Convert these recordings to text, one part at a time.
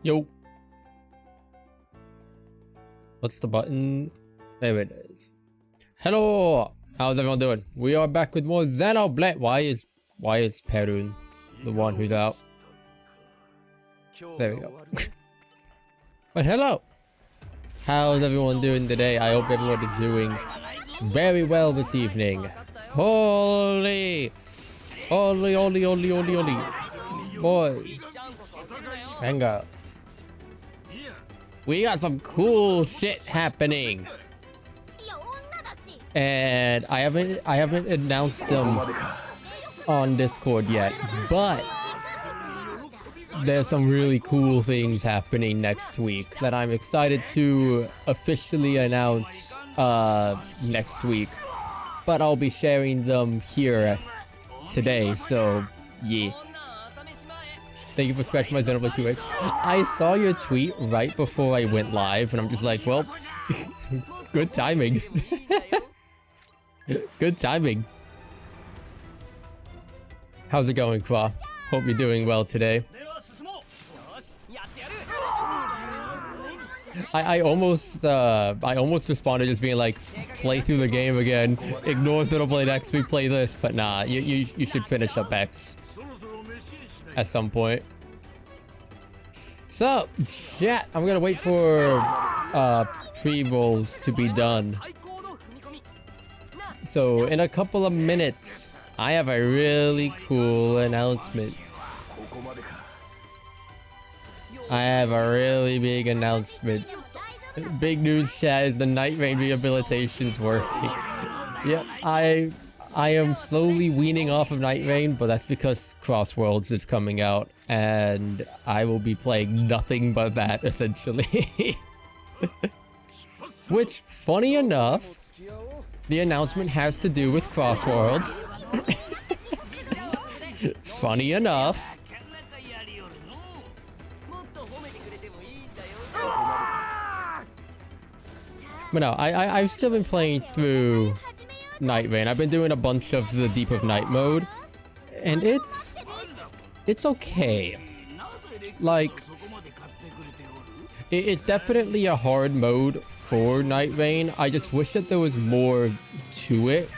Yo. What's the button? There it is. Hello. How's everyone doing? We are back with more XENOBLADE. Why is Perun the one who's out? There we go. But hello. How's everyone doing today? I hope everyone is doing very well this evening. Holy boys and girls, we got some cool shit happening, and I haven't announced them on Discord yet, but there's some really cool things happening next week that I'm excited to officially announce next week, but I'll be sharing them here today, so yeah. Thank you for scratching my XENOBLADE 2H. I saw your tweet right before I went live, and I'm just like, well, good timing. Good timing. How's it going, Kwa? Hope you're doing well today. I almost responded just being like, play through the game again, ignore XENOBLADE X, we play this, but nah, you should finish up X at some point. So, chat, I'm gonna wait for pre-rolls to be done. So, in a couple of minutes, I have a really cool announcement. I have a really big announcement. Big news, chat, is the Night Rain rehabilitation's working. Yep, I am slowly weaning off of Night Rain, but that's because Crossworlds is coming out, and I will be playing nothing but that, essentially. Which, funny enough, the announcement has to do with Crossworlds. Funny enough. But no, I've still been playing through Night Rain. I've been doing a bunch of the Deep of Night mode, and it's okay. Like, it's definitely a hard mode for Night Rain. I just wish that there was more to it,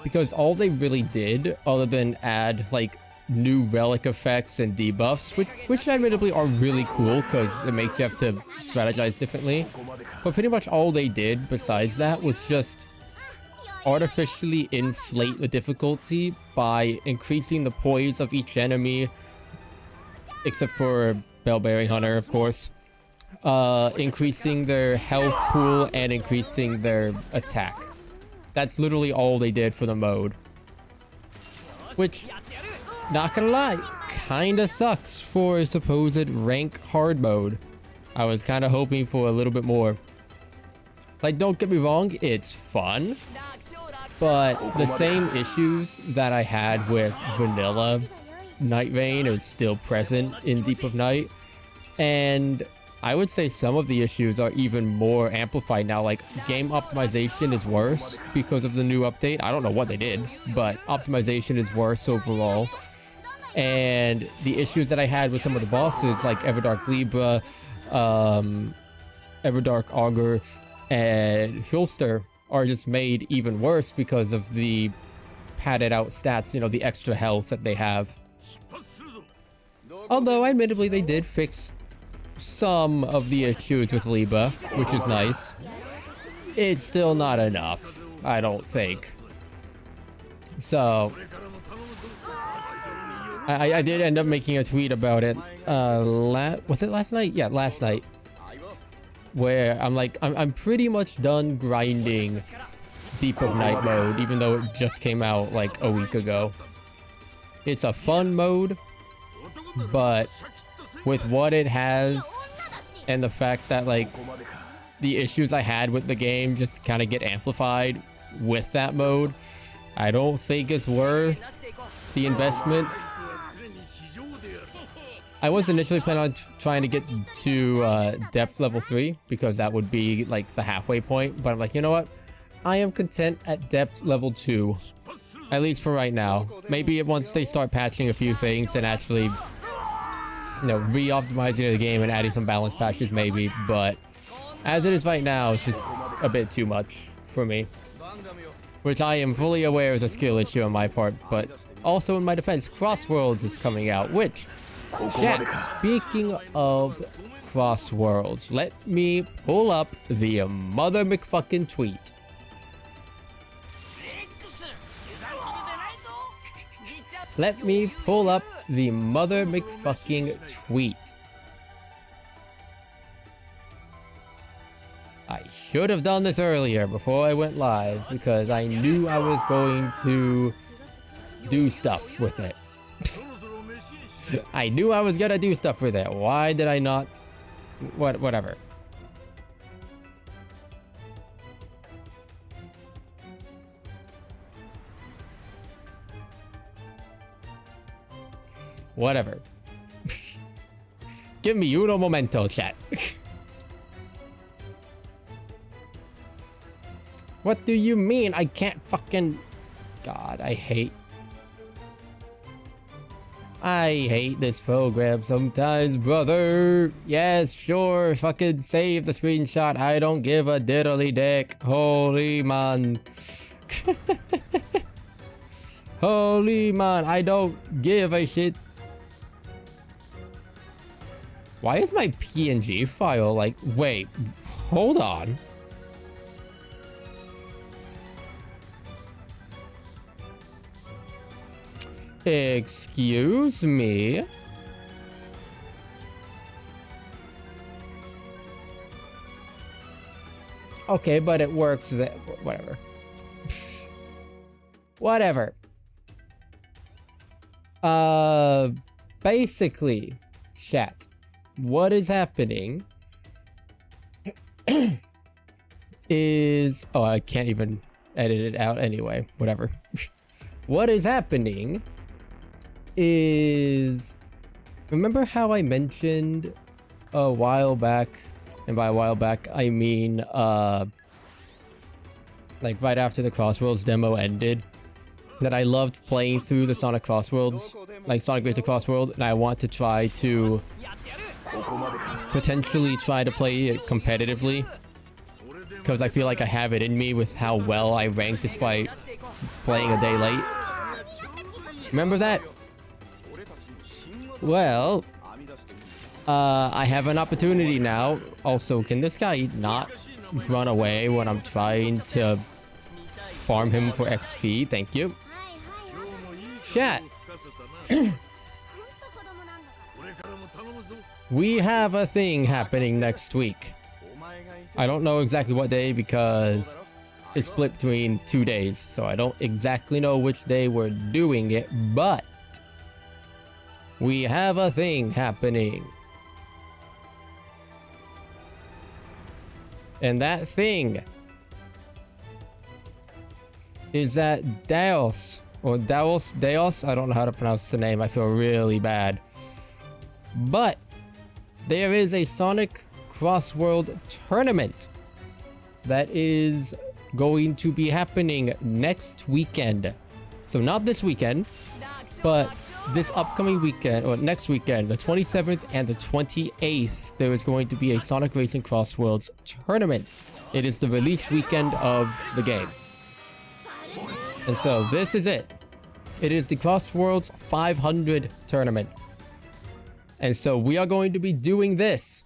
because all they really did, other than add like new relic effects and debuffs, which admittedly are really cool because it makes you have to strategize differently, but pretty much all they did besides that was just artificially inflate the difficulty by increasing the poise of each enemy, except for Bellbearing Hunter, of course, increasing their health pool and increasing their attack. That's literally all they did for the mode, which, not gonna lie, kinda sucks for a supposed rank hard mode. I was kinda hoping for a little bit more. Like, don't get me wrong, it's fun, but the same issues that I had with vanilla Night Rain is still present in Deep of Night, and I would say some of the issues are even more amplified now. Like, game optimization is worse because of the new update. I don't know what they did, but optimization is worse overall. And the issues that I had with some of the bosses, like Everdark Libra, Everdark Augur, and Hulster, are just made even worse because of the padded out stats, you know, the extra health that they have. Although, admittedly, they did fix some of the issues with Libra, which is nice. It's still not enough, I don't think. So, I did end up making a tweet about it. Was it last night? Yeah, last night. Where I'm like, I'm pretty much done grinding Deep of Night mode, even though it just came out like a week ago. It's a fun mode, but with what it has and the fact that like the issues I had with the game just kind of get amplified with that mode, I don't think it's worth the investment. I was initially planning on trying to get to depth level 3 because that would be like the halfway point, but I'm like, you know what? I am content at depth level 2, at least for right now. Maybe once they start patching a few things and actually you know, re-optimizing the game and adding some balance patches maybe, but as it is right now, it's just a bit too much for me. Which I am fully aware is a skill issue on my part, but also in my defense, Crossworlds is coming out, which, chat, speaking of Crossworlds, let me pull up the mother McFucking tweet. Let me pull up the mother McFucking tweet. I should have done this earlier before I went live because I knew I was going to do stuff with it. I knew I was gonna do stuff with it. Why did I not? Whatever. Whatever. Give me uno momento, chat. What do you mean? I can't fucking... God, I hate this program sometimes, brother. Yes, sure, fucking save the screenshot. I don't give a diddly dick. Holy man. Holy man, I don't give a shit. Why is my PNG file like... Wait, hold on. Excuse me. Okay, but it works that... Whatever. Whatever. Basically, chat. What is happening is... Oh, I can't even edit it out anyway. Whatever. What is happening is... Remember how I mentioned a while back, and by a while back, I mean, like right after the Crossworlds demo ended, that I loved playing through the Sonic Crossworlds, like Sonic Racer Crossworld, and I want to try to potentially try to play it competitively, because I feel like I have it in me with how well I rank despite playing a day late. Remember that? Well, I have an opportunity now. Also, can this guy not run away when I'm trying to farm him for XP? Thank you. Chat. We have a thing happening next week. I don't know exactly what day because it's split between 2 days, so I don't exactly know which day we're doing it, but we have a thing happening. And that thing is that Deos, or Deos, I don't know how to pronounce the name, I feel really bad. But there is a Sonic Crossworld tournament that is going to be happening next weekend. So not this weekend, but this upcoming weekend, or next weekend, the 27th and the 28th, there is going to be a Sonic Racing Crossworlds tournament. It is the release weekend of the game. And so this is it. It is the Crossworlds 500 tournament. And so we are going to be doing this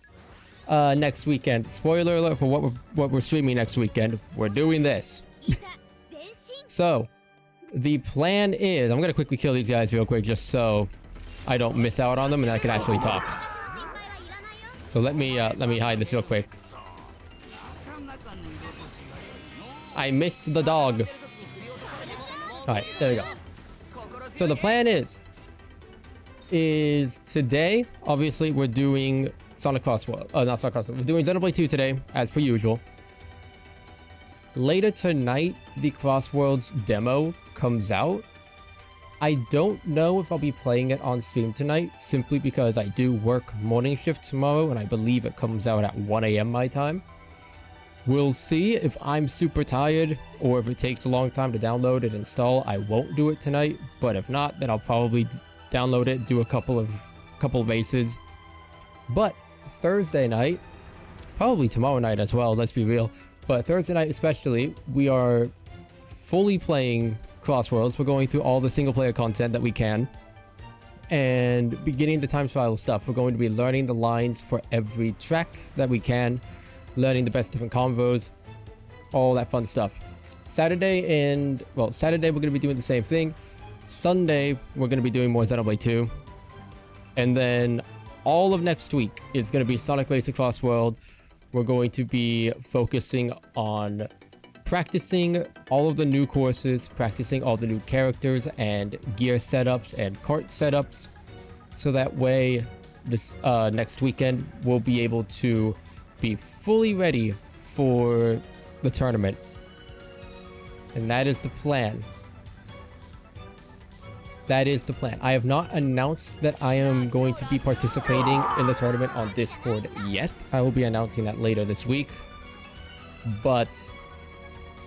next weekend. Spoiler alert for what we're streaming next weekend. We're doing this. So the plan is, I'm gonna quickly kill these guys real quick just so I don't miss out on them and I can actually talk. So let me hide this real quick. I missed the dog. Alright, there we go. So the plan is today, obviously we're doing Sonic Crossworld. Not Sonic Crossworld. We're doing XENOBLADE 2 today, as per usual. Later tonight, the Crossworlds demo comes out. I don't know if I'll be playing it on stream tonight, simply because I do work morning shift tomorrow, and I believe it comes out at 1 AM my time. We'll see if I'm super tired, or if it takes a long time to download and install. I won't do it tonight, but if not, then I'll probably download it, do a couple of races, But Thursday night, probably tomorrow night as well, let's be real, but Thursday night especially, we are fully playing Crossworlds. We're going through all the single player content that we can and beginning the time trial stuff. We're going to be learning the lines for every track that we can, learning the best different combos, all that fun stuff. Saturday we're going to be doing the same thing. Sunday, we're going to be doing more XENOBLADE 2. And then all of next week is going to be Sonic Racing Crossworld. We're going to be focusing on practicing all of the new courses, practicing all the new characters and gear setups and cart setups. So that way, this next weekend, we'll be able to be fully ready for the tournament. And that is the plan. That is the plan. I have not announced that I am going to be participating in the tournament on Discord yet. I will be announcing that later this week. But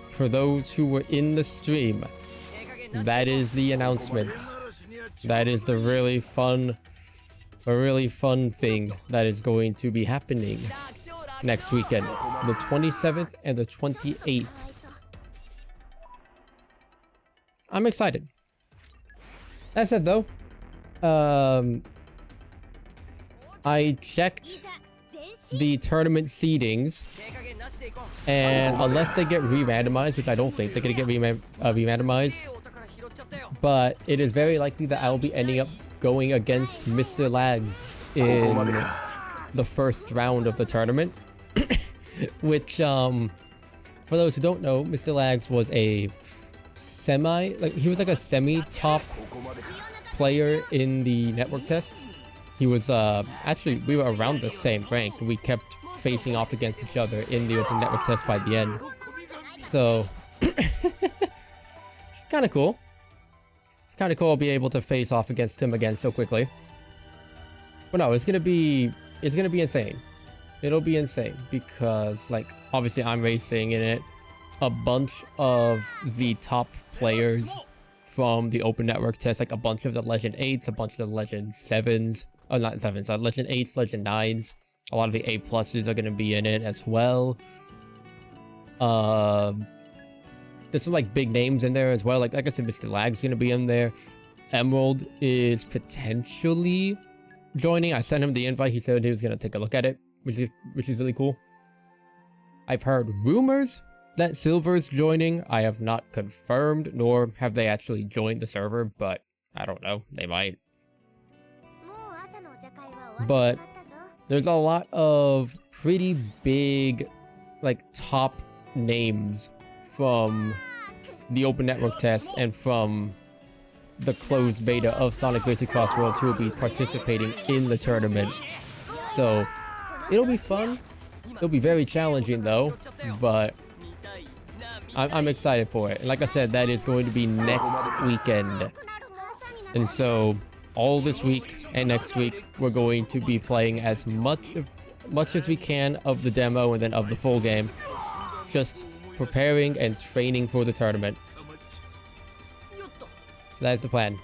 for those who were in the stream, that is the announcement. That is the really fun thing that is going to be happening next weekend, the 27th and the 28th. I'm excited. That said though, I checked the tournament seedings, and unless they get re-randomized, which I don't think they're gonna get re-randomized, but it is very likely that I'll be ending up going against Mr. Lags in the first round of the tournament. Which, for those who don't know, Mr. Lags was a he was like a semi-top player in the network test. He was, actually, we were around the same rank. We kept facing off against each other in the open network test by the end. So, it's kind of cool. It's kind of cool to be able to face off against him again so quickly. But no, it's gonna be insane. It'll be insane because, like, obviously I'm racing in it. A bunch of the top players from the open network test, like a bunch of the Legend 8s, a bunch of the Legend 7s, not 7s, Legend 8s, Legend 9s, a lot of the A pluses are going to be in it as well. There's some like big names in there as well, like I said, Mr. Lag's going to be in there. Emerald is potentially joining. I sent him the invite. He said he was going to take a look at it, which is really cool. I've heard rumors that Silver's joining. I have not confirmed, nor have they actually joined the server, but I don't know, they might. But there's a lot of pretty big, like, top names from the open network test and from the closed beta of Sonic Racing Crossworlds who will be participating in the tournament. So it'll be fun. It'll be very challenging though, but I'm excited for it. And like I said, that is going to be next weekend. And so all this week and next week, we're going to be playing as much as we can of the demo and then of the full game. Just preparing and training for the tournament. So that is the plan.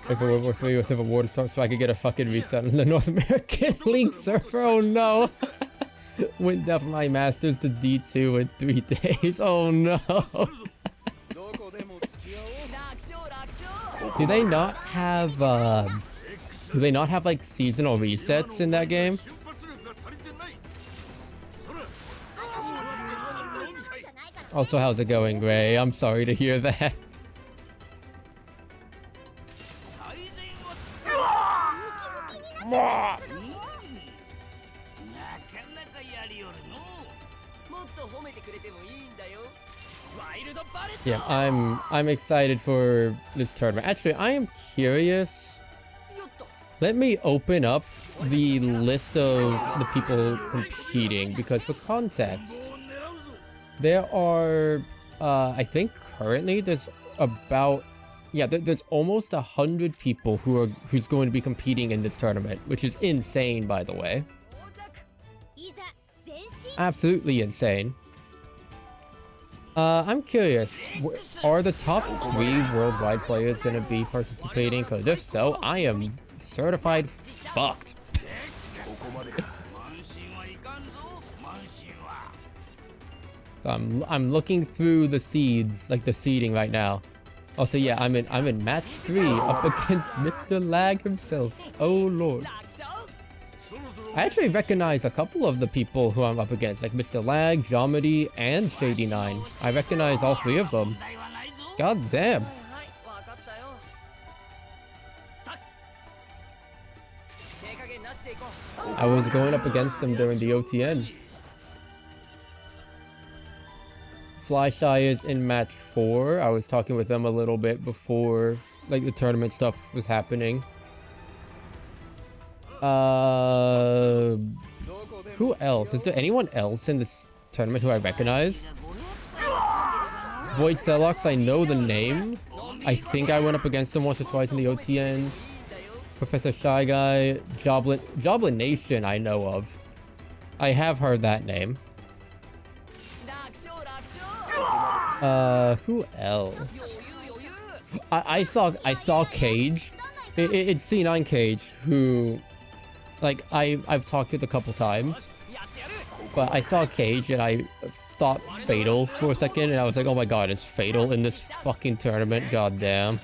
If World War 3 or Civil War to start so I could get a fucking reset on the North American League server. Oh no. Went down from my masters to D2 in 3 days. Oh no. Do they not have like seasonal resets in that game? Also, how's it going, Gray? I'm sorry to hear that. Yeah, I'm excited for this tournament. Actually, I am curious. Let me open up the list of the people competing, because for context, there are I think currently there's about there's almost 100 people who's going to be competing in this tournament, which is insane, by the way. Absolutely insane. I'm curious, are the top 3 worldwide players gonna be participating? Because if so, I am certified fucked. I'm looking through the seeds, like the seeding right now. Also, yeah, I'm in match 3 up against Mr. Lag himself. Oh lord. I actually recognize a couple of the people who I'm up against, like Mr. Lag, Jomedy, and Shady9. I recognize all 3 of them. God damn. I was going up against them during the OTN. Flyshy is in match 4. I was talking with them a little bit before, like, the tournament stuff was happening. Who else? Is there anyone else in this tournament who I recognize? Void Celox, I know the name. I think I went up against him once or twice in the OTN. Professor Shy Guy, Joblin Nation I know of. I have heard that name. Who else? I saw Cage. It's C9 Cage, who, like, I've talked with a couple times, but I saw Cage and I thought Fatal for a second, and I was like, oh my god, it's Fatal in this fucking tournament. God damn.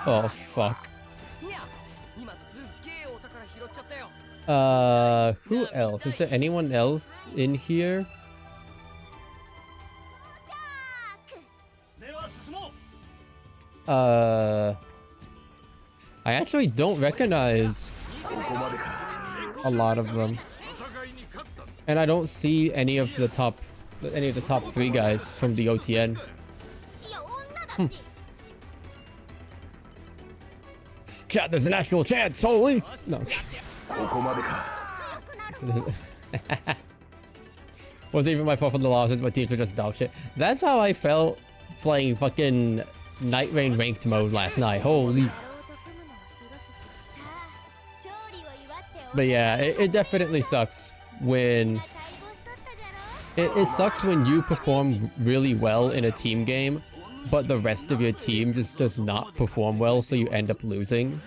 Oh fuck. Who else? Is there anyone else in here? I actually don't recognize a lot of them, and I don't see any of the top 3 guys from the OTN. Chat, there's an actual chance, holy! No. Wasn't even my fault for the losses, my teams are just dog shit. That's how I felt playing fucking Night Rain ranked mode last night. Holy. But yeah, it definitely sucks when it sucks when you perform really well in a team game, but the rest of your team just does not perform well, so you end up losing.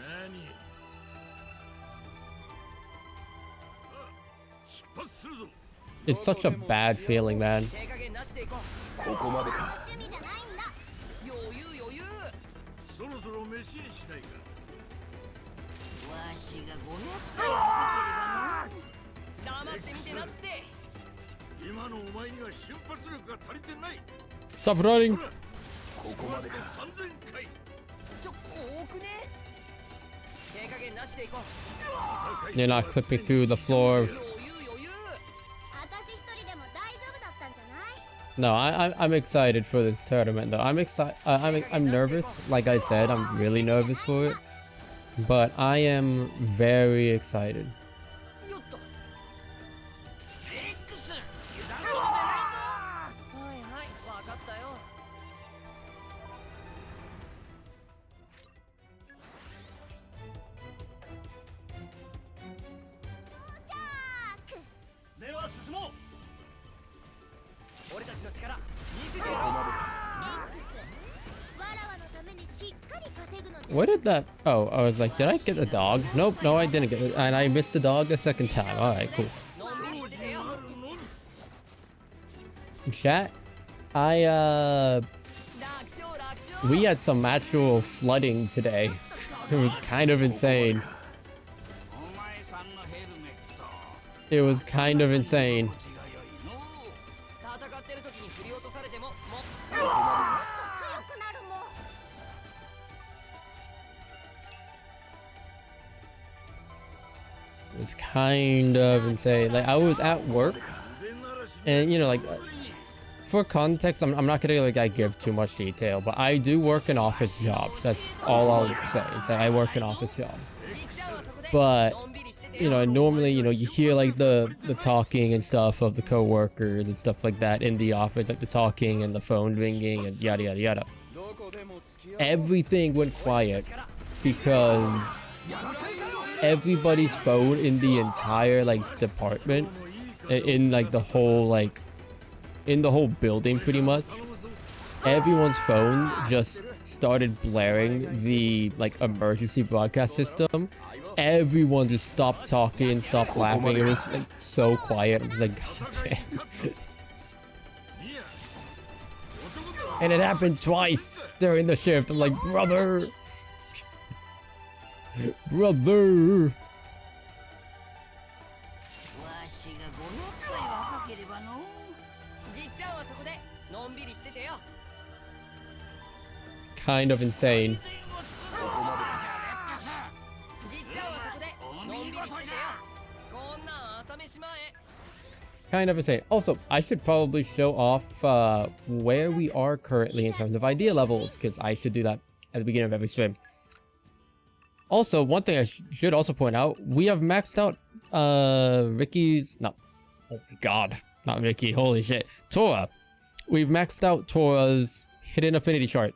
It's such a bad feeling, man. Stop running! You're not clipping through the floor. No, I'm excited for this tournament though. I'm excited. I'm nervous. Like I said, I'm really nervous for it. But I am very excited. Where did that... Oh, I was like, did I get the dog? Nope, no, I didn't get it. And I missed the dog a second time. Alright, cool. Chat, we had some actual flooding today. It was kind of insane. It was kind of insane. It's kind of insane. Like, I was at work, and you know, like, for context, I'm not gonna like give too much detail, but I do work an office job. That's all I'll say, is that I work an office job. But you know, normally, you know, you hear like the talking and stuff of the co-workers and stuff like that in the office, like the talking and the phone ringing and yada yada yada. Everything went quiet because everybody's phone in the entire like department, in like the whole like in the whole building pretty much, everyone's phone just started blaring the like emergency broadcast system. Everyone just stopped talking, stopped laughing. It was like so quiet. I was like, God damn. And it happened twice during the shift. I'm like, brother. Brother. Kind of insane. Kind of insane. Also, I should probably show off where we are currently in terms of idea levels, because I should do that at the beginning of every stream. Also, one thing I should also point out, we have maxed out Ricky's... No. Oh my god. Not Ricky. Holy shit. Tora. We've maxed out Tora's hidden affinity chart.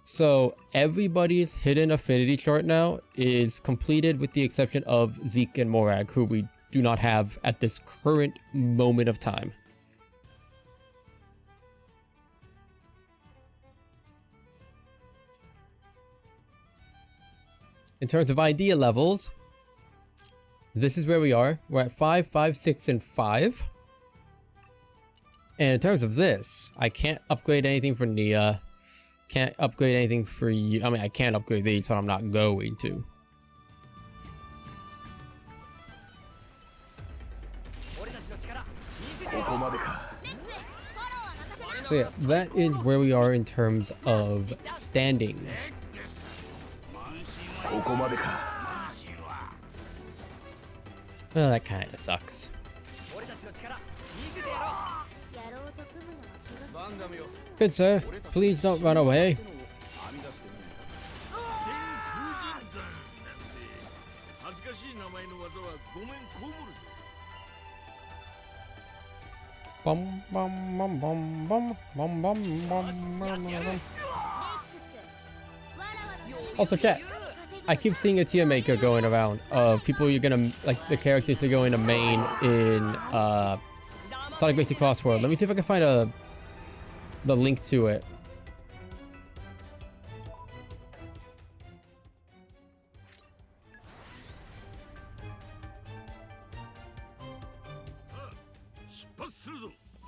So everybody's hidden affinity chart now is completed with the exception of Zeke and Morag, who we do not have at this current moment of time. In terms of idea levels, this is where we are. We're at 5, 5, 6, and 5. And in terms of this, I can't upgrade anything for Nia. Can't upgrade anything for you. I mean, I can't upgrade these, but I'm not going to. So yeah, that is where we are in terms of standings. Well, that kind of sucks. Good sir, please don't run away. Bum bum bum bum bum bum bum bum bum. Also, chat. I keep seeing a tier maker going around of people you're gonna like the characters you're going to main in Sonic Racing Cross World. Let me see if I can find the link to it.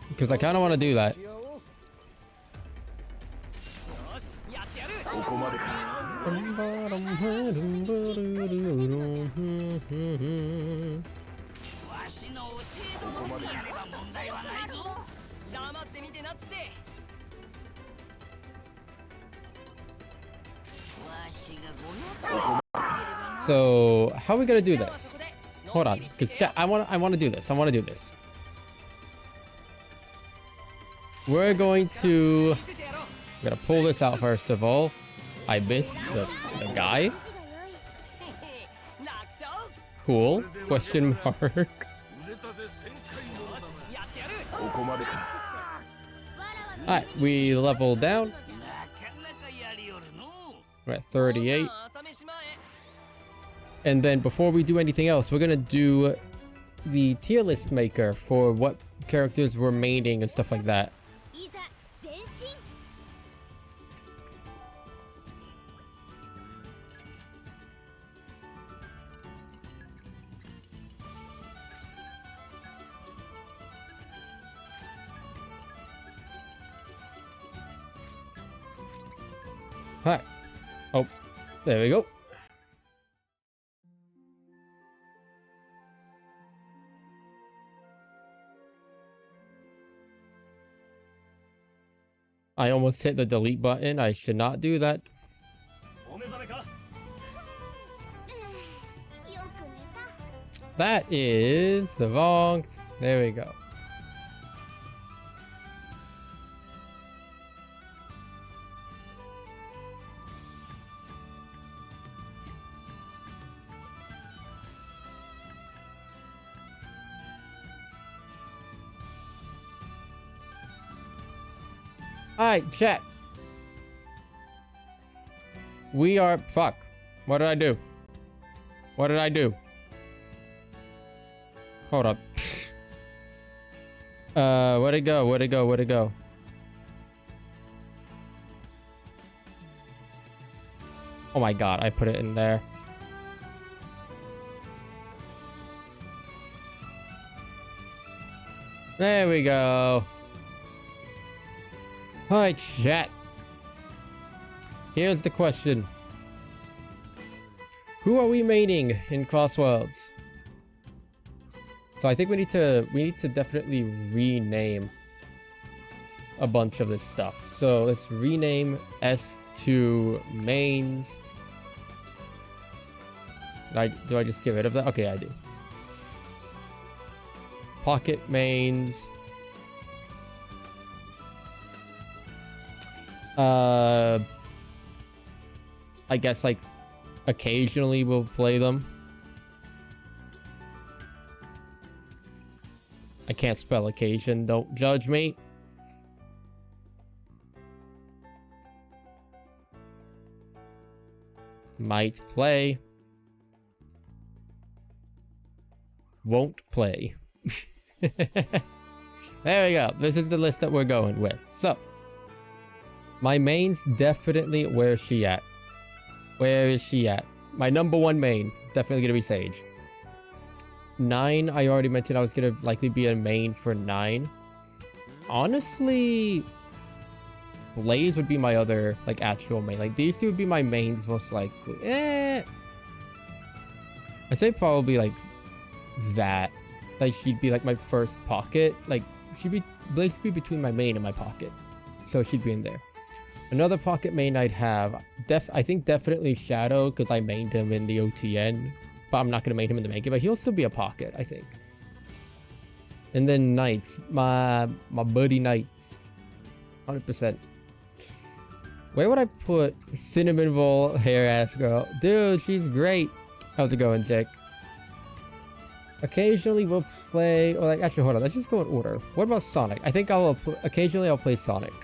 Because I kind of want to do that. So how are we gonna do this? Hold on, because I want to do this. I want to do this. We're gonna pull this out first of all. I missed the guy. Cool. Question mark. Alright, we level down. We're at 38. And then before we do anything else, we're gonna do the tier list maker for what characters we're maining and stuff like that. Hi. Oh, there we go. I almost hit the delete button. I should not do that. That is the wrong. There we go. Alright, chat. We are... Fuck. What did I do? What did I do? Hold up. Where'd it go? Where'd it go? Where'd it go? Oh my god, I put it in there. There we go. Alright, chat. Here's the question. Who are we maining in Crossworlds? So I think we need to definitely rename a bunch of this stuff. So let's rename S to mains. Do I just get rid of that? Okay, I do. Pocket mains. I guess like occasionally we'll play them. I can't spell occasion, don't judge me. Might play. Won't play. There we go. This is the list that we're going with. So, my main's definitely, where is she at? Where is she at? My number one main is definitely going to be Sage. 9, I already mentioned I was going to likely be a main for 9. Honestly, Blaze would be my other, like, actual main. Like, these two would be my mains most likely. I'd say probably, like, that. Like, she'd be, like, my first pocket. Like, Blaze would be between my main and my pocket. So she'd be in there. Another pocket main I'd have, I think definitely Shadow, because I mained him in the OTN. But I'm not going to main him in the main game, but he'll still be a pocket, I think. And then Knights, my buddy Knights. 100%. Where would I put Cinnamon Roll hair ass girl? Dude, she's great. How's it going, Jake? Occasionally we'll play, or like, actually, hold on, let's just go in order. What about Sonic? I think occasionally I'll play Sonic.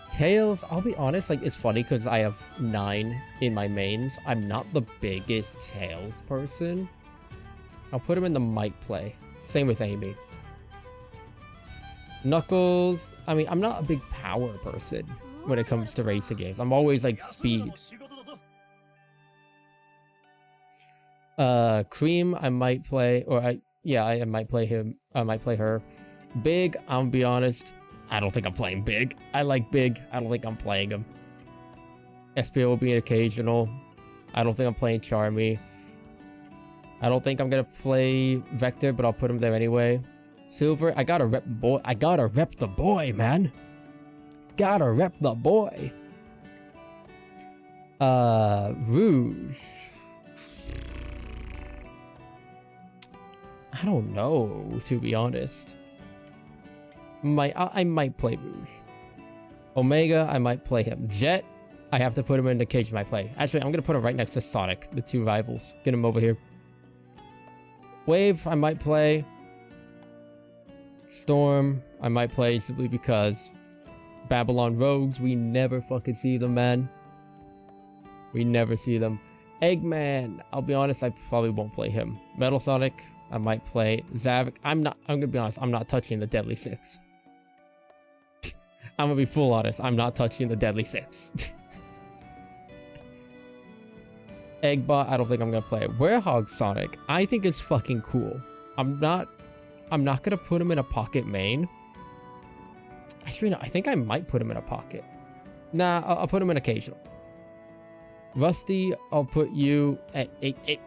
Tails, I'll be honest, like, it's funny because I have 9 in my mains. I'm not the biggest Tails person. I'll put him in the might play. Same with Amy. Knuckles, I mean, I'm not a big power person when it comes to racing games. I'm always like speed. Cream, I might play, or I might play him. I might play her. Big, I'll be honest, I don't think I'm playing Big. I like Big. I don't think I'm playing him. SPO will be an occasional. I don't think I'm playing Charmy. I don't think I'm gonna play Vector, but I'll put him there anyway. Silver, I gotta rep boy. I gotta rep the boy, man. Gotta rep the boy. Rouge. I don't know, to be honest. I might play Rouge. Omega, I might play him. Jet, I have to put him in the cage of my play. Actually, I'm gonna put him right next to Sonic, the two rivals. Get him over here. Wave, I might play. Storm, I might play simply because Babylon Rogues, we never fucking see them, man. We never see them. Eggman, I'll be honest, I probably won't play him. Metal Sonic, I might play. Zavik, I'm gonna be honest, I'm not touching the Deadly Six. I'm gonna be full honest, I'm not touching the Deadly Six. Eggbot, I don't think I'm gonna play. Werehog Sonic, I think is fucking cool. I'm not gonna put him in a pocket main. Actually, no, I think I might put him in a pocket. Nah, I'll put him in occasional. Rusty, I'll put you at 8.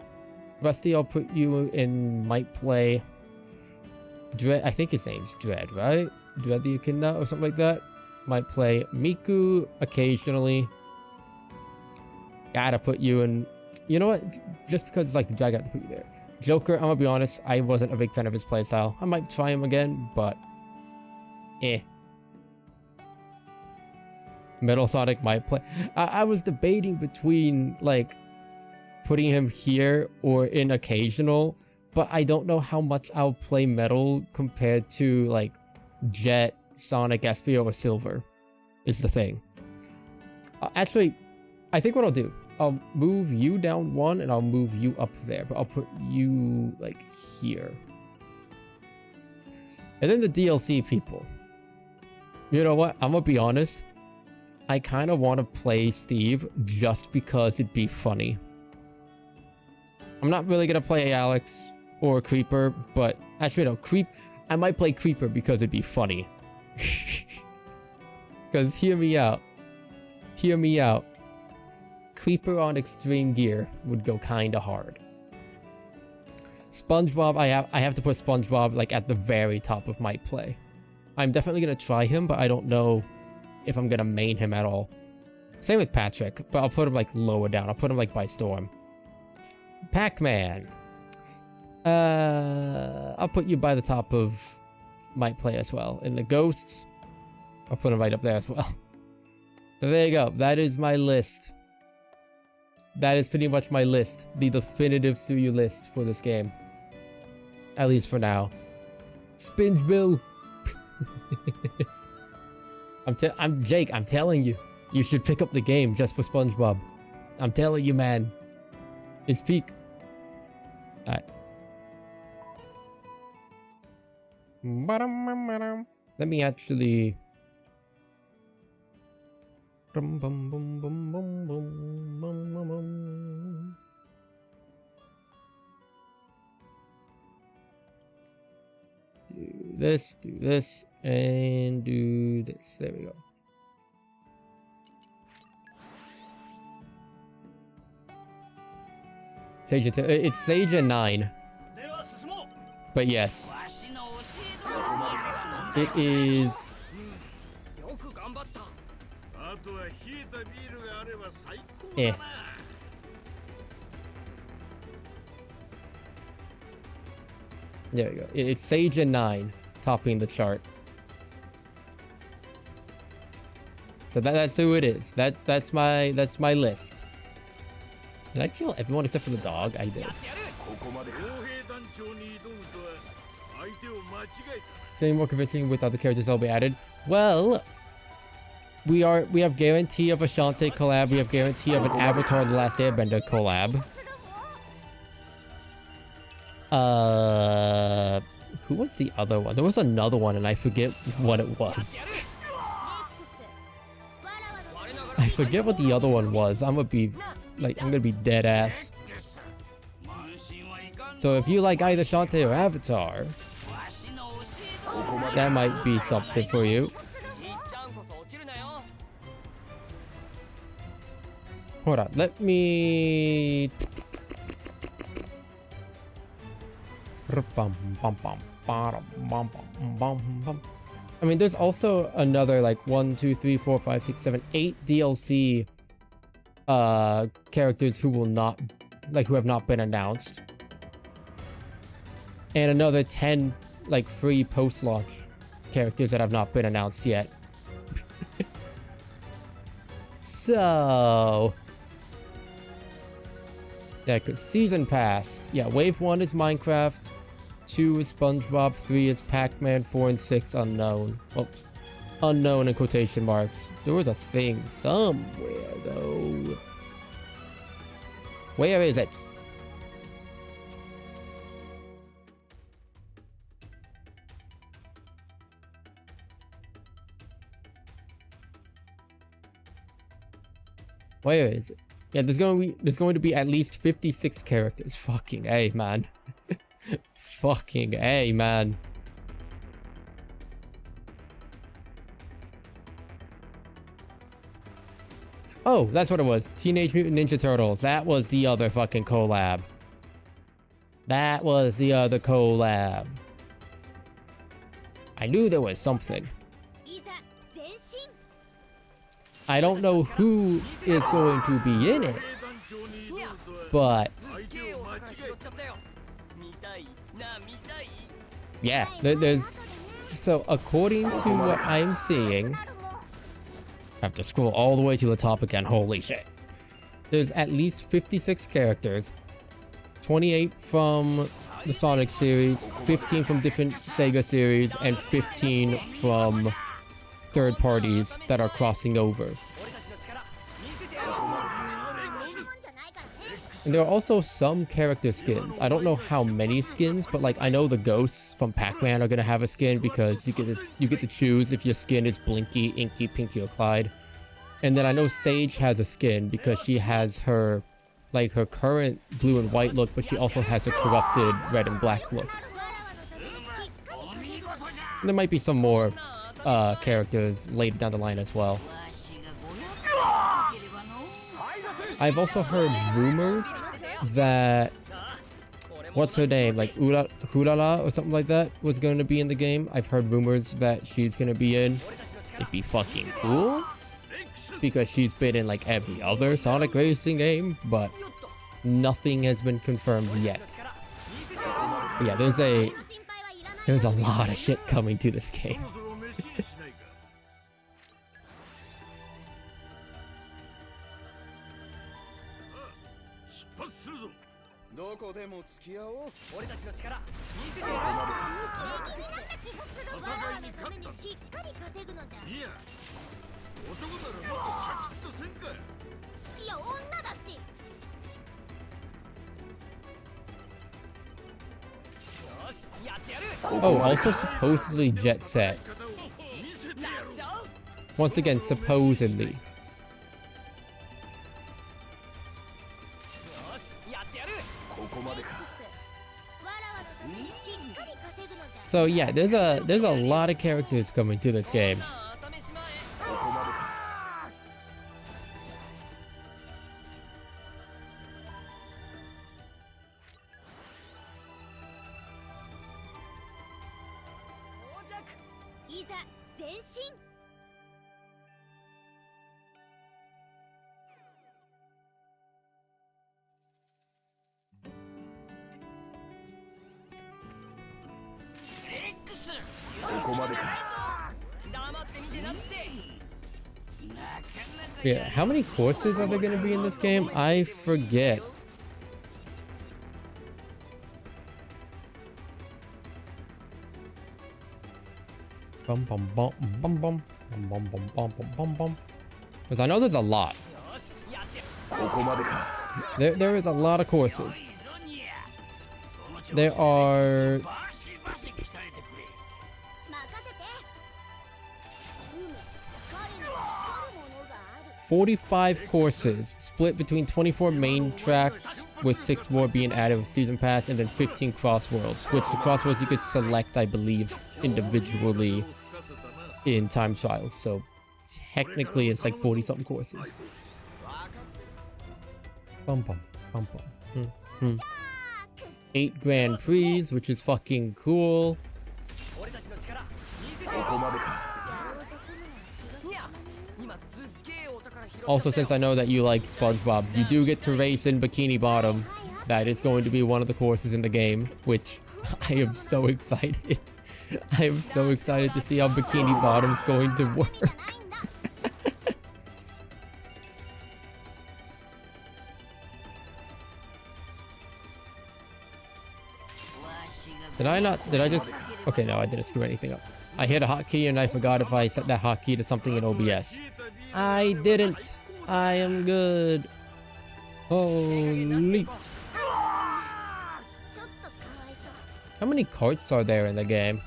Rusty, I'll put you in might play. Dread, I think his name's Dread, right? Dread the Echidna or something like that. Might play Miku occasionally. Gotta put you in. You know what? Just because it's like the drag, I got to put you there. Joker, I'm gonna be honest, I wasn't a big fan of his playstyle. I might try him again, but Metal Sonic might play. I was debating between like putting him here or in occasional, but I don't know how much I'll play Metal compared to like Jet, Sonic, Espio, or Silver is the thing. Actually, I think what I'll do, I'll move you down 1 and I'll move you up there, but I'll put you like here. And then the DLC people. You know what? I'm gonna be honest. I kind of want to play Steve just because it'd be funny. I'm not really gonna play Alex or Creeper, but actually no, I might play Creeper because it'd be funny. Because hear me out. Hear me out. Creeper on extreme gear would go kind of hard. SpongeBob, I have to put SpongeBob like at the very top of my play. I'm definitely gonna try him, but I don't know if I'm gonna main him at all. Same with Patrick, but I'll put him like lower down. I'll put him like by Storm. Pac-Man. I'll put you by the top of my play as well. And the Ghosts, I'll put him right up there as well. So there you go. That is my list. That is pretty much my list. The definitive Suyu list for this game. At least for now. Spingebill. I'm Jake, I'm telling you. You should pick up the game just for SpongeBob. I'm telling you, man. It's peak. Alright. Let me actually... Do this, and do this. There we go. It's Sage and 9. But yes. It is... Eh. There we go. It's Sage and 9 topping the chart. So that's who it is. That's my list. Did I kill everyone except for the dog? I did. So any more convincing with other characters that'll be added? Well, we have guarantee of a Shantae collab. We have guarantee of an Avatar: The Last Airbender collab. Who was the other one? There was another one and I forget what it was. I forget what the other one was. I'm gonna be dead ass. So if you like either Shantae or Avatar, that might be something for you. Hold on, let me... I mean, there's also another like 1, 2, 3, 4, 5, 6, 7, 8 DLC characters who have not been announced. And another 10 like free post-launch characters that have not been announced yet. So yeah, cause Season Pass. Yeah, Wave 1 is Minecraft, 2 is SpongeBob, 3 is Pac-Man, 4 and 6 unknown. Oops. Unknown in quotation marks. There was a thing somewhere though. Where is it? Where is it? Yeah, there's going to be at least 56 characters. Fucking A, man. Fucking A, man. Oh, that's what it was. Teenage Mutant Ninja Turtles. That was the other fucking collab. That was the other collab. I knew there was something. I don't know who is going to be in it, but yeah, there's... So according to what I'm seeing, I have to scroll all the way to the top again. Holy shit. There's at least 56 characters, 28 from the Sonic series, 15 from different Sega series, and 15 from third parties that are crossing over. And there are also some character skins. I don't know how many skins, but like I know the ghosts from Pac-Man are gonna have a skin because you get to choose if your skin is Blinky, Inky, Pinky, or Clyde. And then I know Sage has a skin because she has her like her current blue and white look, but she also has a corrupted red and black look. And there might be some more characters later down the line as well. I've also heard rumors that what's her name, like Urala or something like that, was going to be in the game. I've heard rumors that she's going to be in. It'd be fucking cool because she's been in like every other Sonic racing game, but nothing has been confirmed yet. But yeah, there's a lot of shit coming to this game. Oh, also supposedly Jet Set. Once again, supposedly. So yeah, there's a lot of characters coming to this game. Yeah, how many courses are there going to be in this game? I forget. Bum bum bum bum bum bum bum bum bum bum bum. Because I know there's a lot. There is a lot of courses. There are 45 courses split between 24 main tracks, with 6 more being added with Season Pass, and then 15 crossworlds, which the crossworlds you could select, I believe, individually in time trials. So technically it's like 40 something courses. Bum bum bum bum. 8 Grand Prix, which is fucking cool. Also, since I know that you like SpongeBob, you do get to race in Bikini Bottom. That is going to be one of the courses in the game, which I am so excited. I am so excited to see how Bikini Bottom's going to work. Did I just... Okay, no, I didn't screw anything up. I hit a hotkey and I forgot if I set that hotkey to something in OBS. I didn't. I am good. Holy. How many carts are there in the game?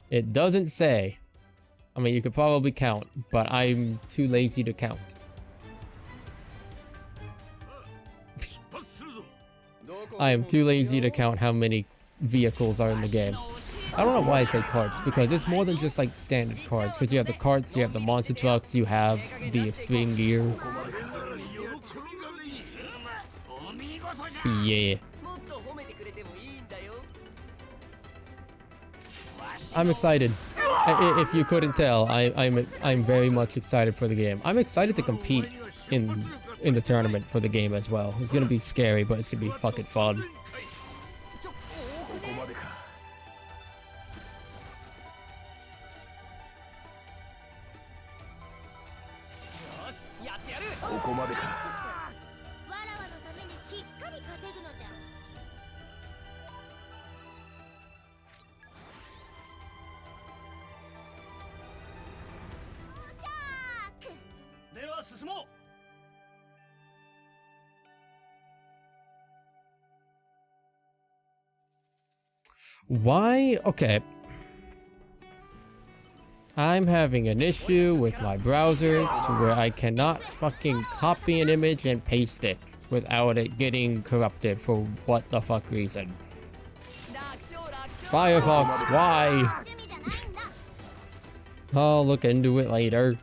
It doesn't say. I mean, you could probably count, but I'm too lazy to count. I am too lazy to count how many vehicles are in the game. I don't know why I say carts, because it's more than just like standard cars, because you have the carts, you have the monster trucks, you have the extreme gear. Yeah. I'm excited. If you couldn't tell, I'm very much excited for the game. I'm excited to compete in the tournament for the game as well. It's gonna be scary, but it's gonna be fucking fun. Why? Okay. I'm having an issue with my browser to where I cannot fucking copy an image and paste it without it getting corrupted for what the fuck reason. Firefox, why? I'll look into it later.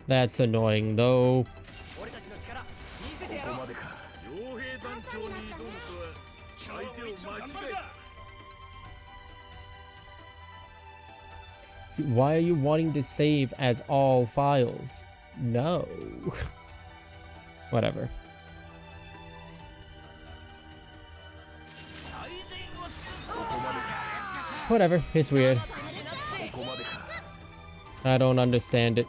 That's annoying though. See, why are you wanting to save as all files? No. Whatever. Whatever, it's weird. I don't understand it.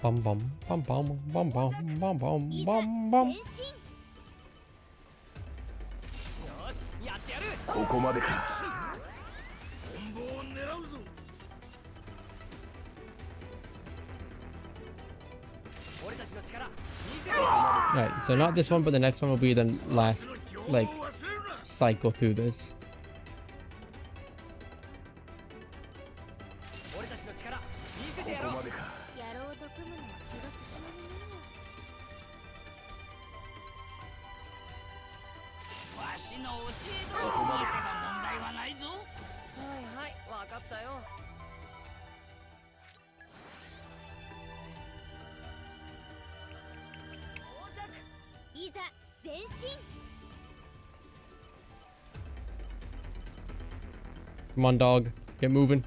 Bum bum bum bum bum bum bum bum bum bum. Alright, so not this one, but the next one will be the last, like, cycle through this. Come on, dog. Get moving.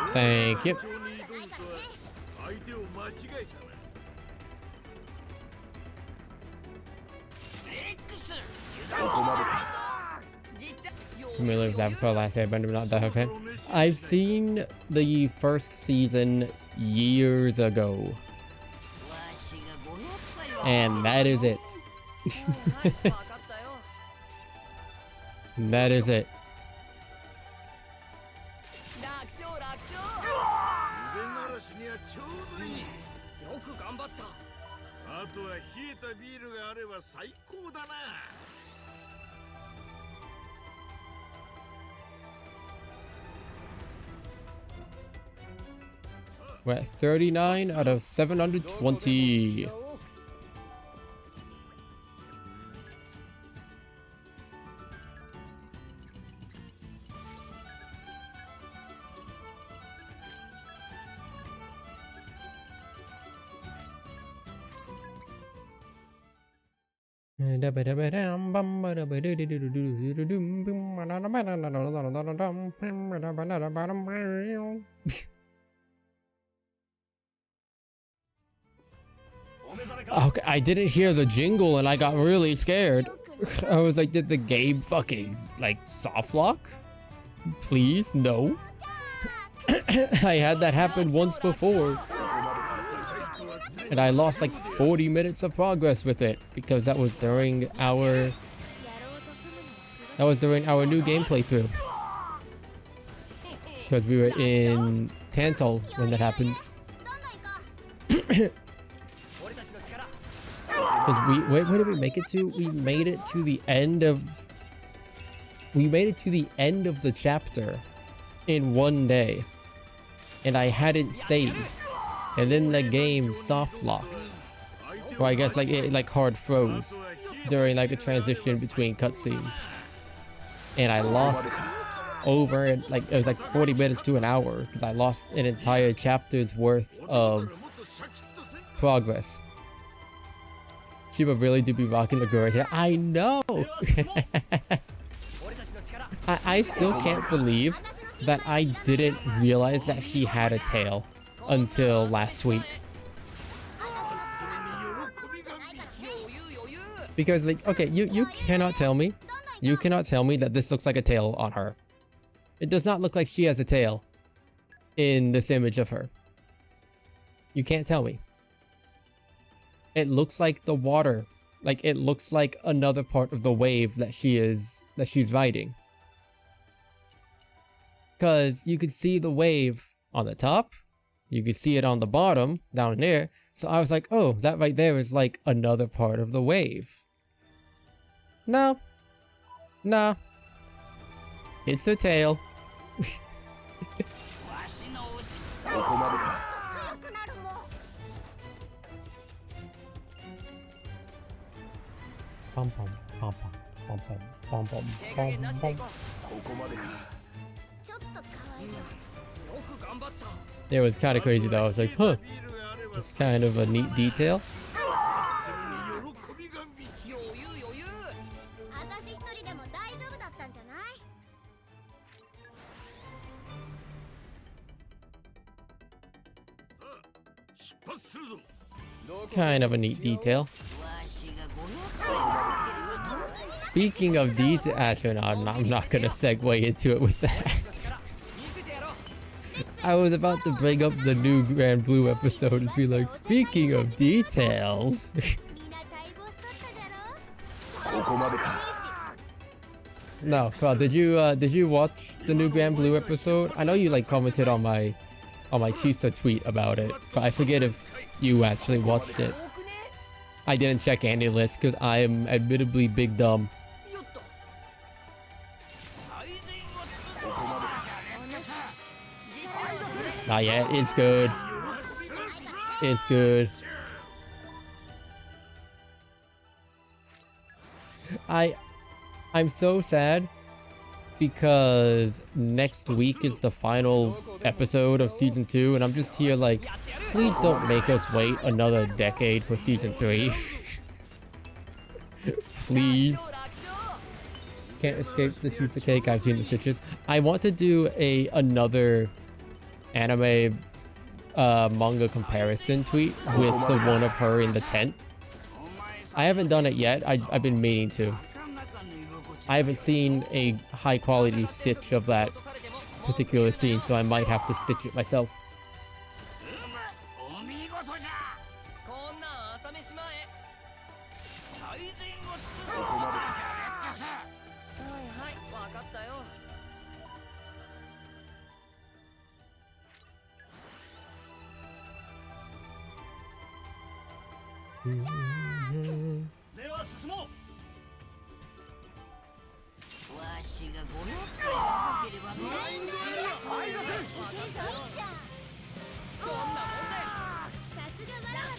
Thank you. Familiar with Avatar: Last Airbender, but not that fan. I've seen the first season years ago. And that is it. That is it. We're at 39 out of 720. Okay, I didn't hear the jingle and I got really scared. I was like, did the game fucking, like, soft lock? Please, no. I had that happen once before. And I lost like 40 minutes of progress with it because that was during our new game playthrough. Because we were in Tantal when that happened. Because where did we make it to? We made it to the end of the chapter in one day. And I hadn't saved. And then the game soft locked. Or I guess like it like hard froze during like a transition between cutscenes. And I lost over like it was like 40 minutes to an hour because I lost an entire chapter's worth of progress. Shiba really do be rocking the girls here. I know. I still can't believe that I didn't realize that she had a tail until last week. Because like, okay, you cannot tell me that this looks like a tail on her. It does not look like she has a tail in this image of her. You can't tell me. It looks like the water. Like it looks like another part of the wave that she's riding. Because you could see the wave on the top. You can see it on the bottom down there. So I was like, oh, that right there is like another part of the wave. No. Nah. It's a tail. Pom pom pom pom pom pom pom pom pom. It was kind of crazy though. I was like, huh, it's kind of a neat detail. Kind of a neat detail. Speaking of detail, actually, no, I'm not gonna segue into it with that. I was about to bring up the new Grand Blue episode and be like, speaking of details. No, Carl, did you watch the new Grand Blue episode? I know you like commented on my Chisa tweet about it, but I forget if you actually watched it. I didn't check any list because I am admittedly big dumb. Not yet. It's good. It's good. I'm so sad because next week is the final episode of season 2 and I'm just here like, please don't make us wait another decade for season 3. Please. Can't escape the piece of cake. I've seen the stitches. I want to do another anime manga comparison tweet with the one of her in the tent. I haven't done it yet. I've been meaning to. I haven't seen a high quality stitch of that particular scene, so I might have to stitch it myself.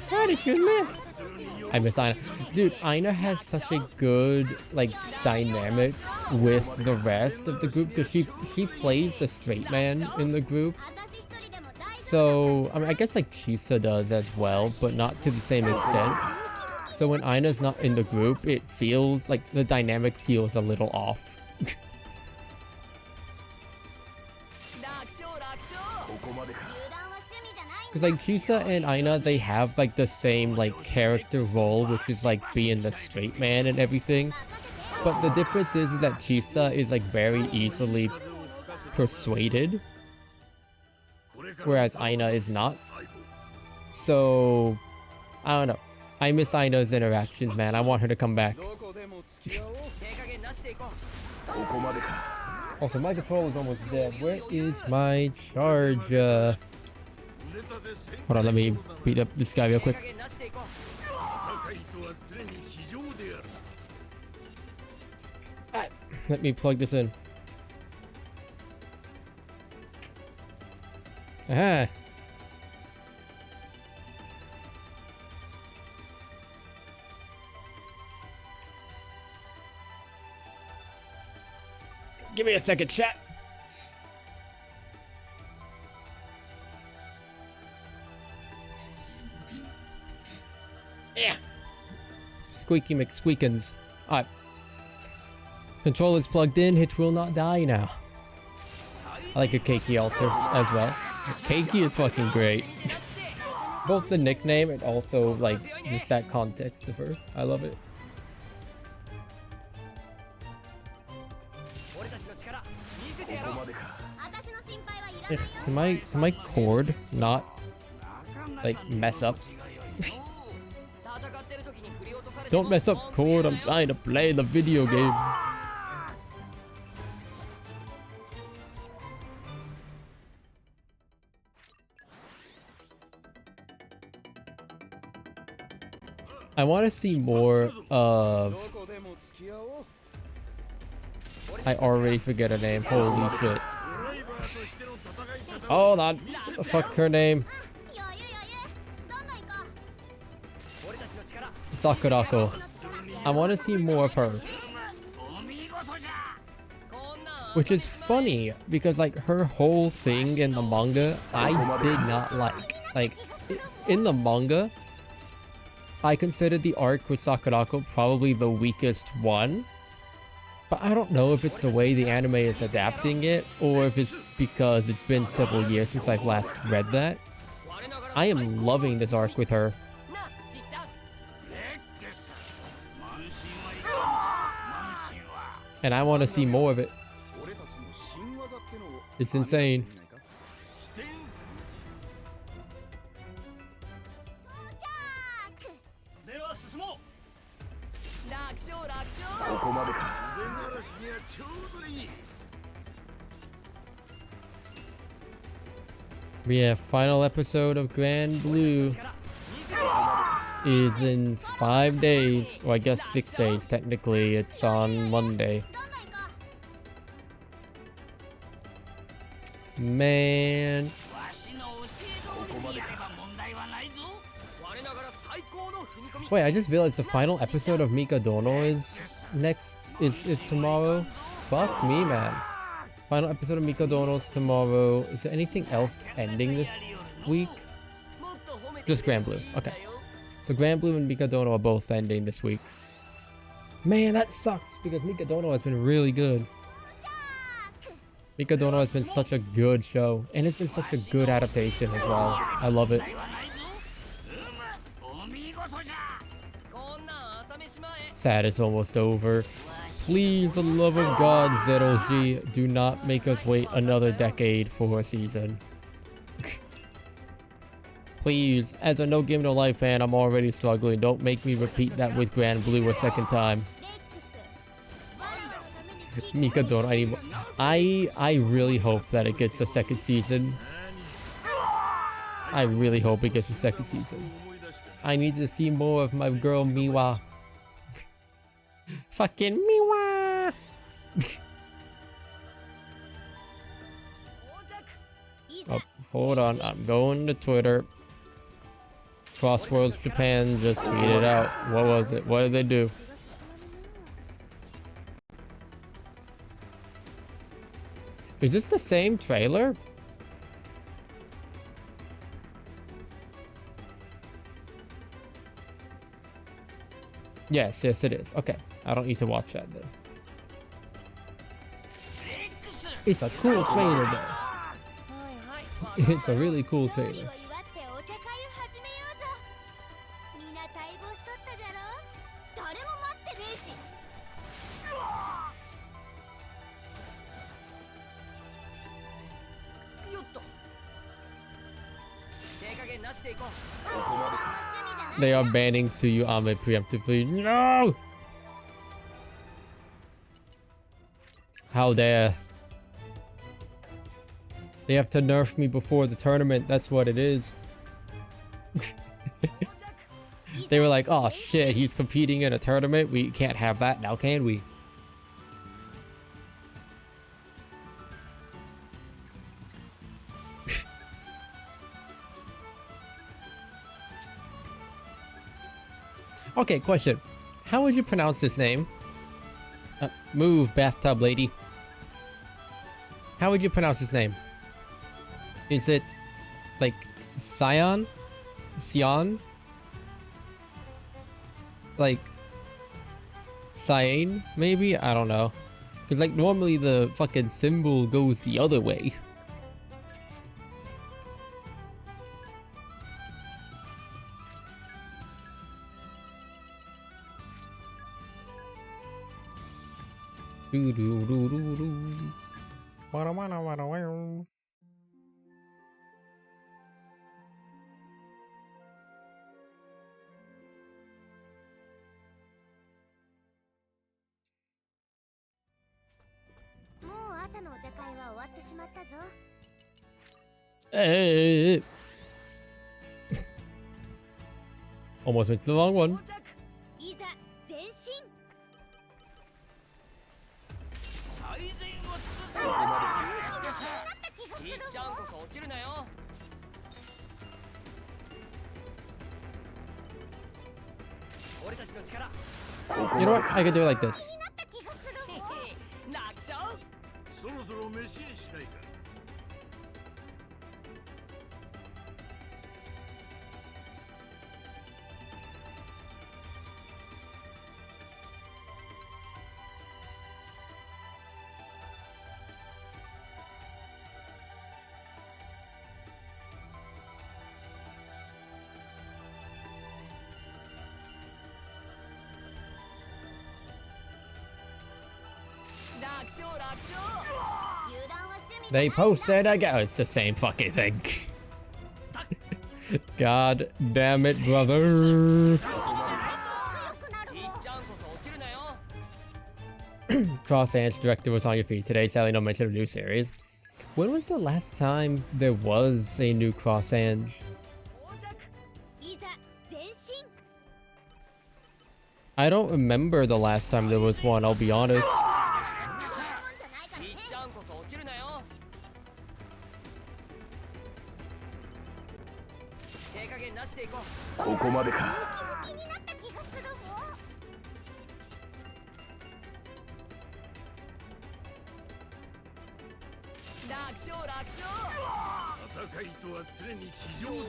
How did you miss? I miss Aina. Dude, Aina has such a good like dynamic with the rest of the group because she plays the straight man in the group. So I mean, I guess like Chisa does as well, but not to the same extent. So when Aina's not in the group, it feels like the dynamic feels a little off. Because like Chisa and Aina, they have like the same like character role, which is like being the straight man and everything. But the difference is that Chisa is like very easily persuaded, whereas Aina is not. So I don't know. I miss Aina's interactions, man. I want her to come back. Also, my controller's almost dead. Where is my charger? Hold on, let me beat up this guy real quick. Let me plug this in. Aha! Give me a second, chat. Yeah. Squeaky McSqueakins. Alright. Controller's plugged in. Hitch will not die now. I like a Keiki altar as well. Keiki is fucking great. Both the nickname and also like just that context of her. I love it. Can my cord not like mess up? Don't mess up, cord. I'm trying to play the video game. I want to see more of... I already forget her name. Holy shit. Oh, that... Fuck her name. Sakurako. I want to see more of her. Which is funny, because like her whole thing in the manga, I did not like. Like, in the manga, I considered the arc with Sakurako probably the weakest one. But I don't know if it's the way the anime is adapting it, or if it's because it's been several years since I've last read that. I am loving this arc with her. And I want to see more of it. It's insane. Yeah, final episode of Grand Blue is in 5 days, or I guess 6 days technically. It's on Monday. Man. Wait, I just realized the final episode of Mikadono is tomorrow. Fuck me, man. Final episode of Mikadono's tomorrow. Is there anything else ending this week? Just Grand Blue. Okay. So Grand Blue and Mikadono are both ending this week. Man, that sucks because Mikadono has been really good. Mikadono has been such a good show, and it's been such a good adaptation as well. I love it. Sad it's almost over. Please, for the love of God, Zero G, do not make us wait another decade for a season. Please, as a No Game No Life fan, I'm already struggling. Don't make me repeat that with Grand Blue a second time. Mikadono, I need more. I really hope that it gets a second season. I really hope it gets a second season. I need to see more of my girl Miwa. Fucking Miwa! Oh, hold on. I'm going to Twitter. Crossworlds Japan just tweeted out. What was it? What did they do? Is this the same trailer? Yes, it is. Okay, I don't need to watch that then. It's a cool trailer though. It's a really cool trailer. They are banning Suyu Ame preemptively. No! How dare. They have to nerf me before the tournament. That's what it is. They were like, oh shit, he's competing in a tournament. We can't have that now, can we? Okay, question. How would you pronounce this name? Move, bathtub lady. How would you pronounce his name? Is it like Sion? Sion? Like Cyan, maybe? I don't know. Because like normally the fucking symbol goes the other way. Do do do do do. Wada wada wada wow. Hey. Almost went to the wrong one. You know what? I could do it like this. They posted again. Oh, it's the same fucking thing. God damn it, brother. Cross Ange director was on your feed today. Sadly, no mention of a new series. When was the last time there was a new Cross Ange? I don't remember the last time there was one, I'll be honest.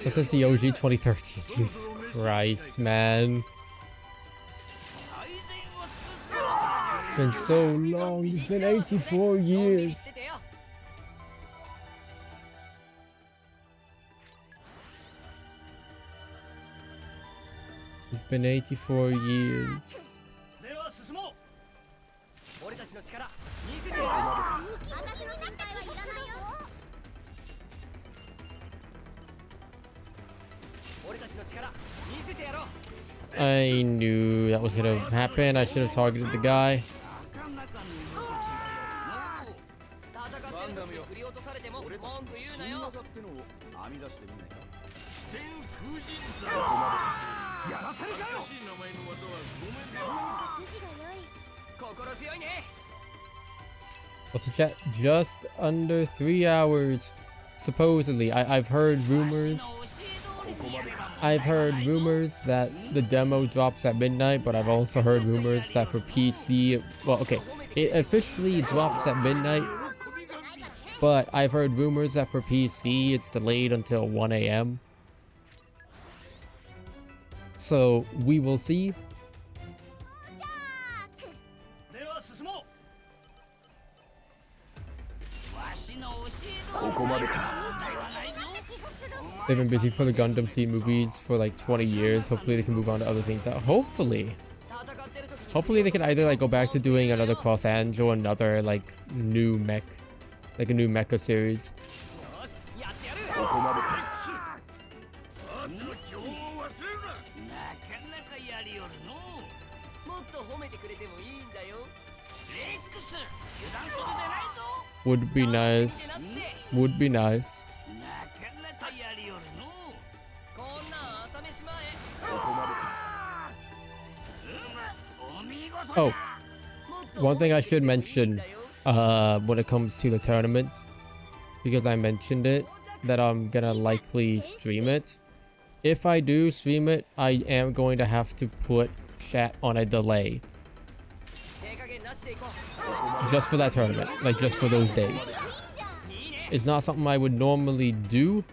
This is the OG 2013. Jesus Christ, man. It's been so long. It's been 84 years. It's been 84 years. I knew that was gonna happen. I should have targeted the guy. What's the chat? Just under 3 hours. Supposedly. I've heard rumors. I've heard rumors that the demo drops at midnight, but I've also heard rumors that for PC, well, okay, it officially drops at midnight, but I've heard rumors that for PC it's delayed until 1 AM. So we will see. They've been busy for the Gundam Seed movies for like 20 years. Hopefully they can move on to other things. Hopefully they can either like go back to doing another Cross Ange or another like new mech, like a new mecha series. Would be nice. Would be nice. Oh, one thing I should mention when it comes to the tournament, because I mentioned it, that I'm gonna likely stream it. If I do stream it, I am going to have to put chat on a delay. Just for that tournament, like just for those days. It's not something I would normally do,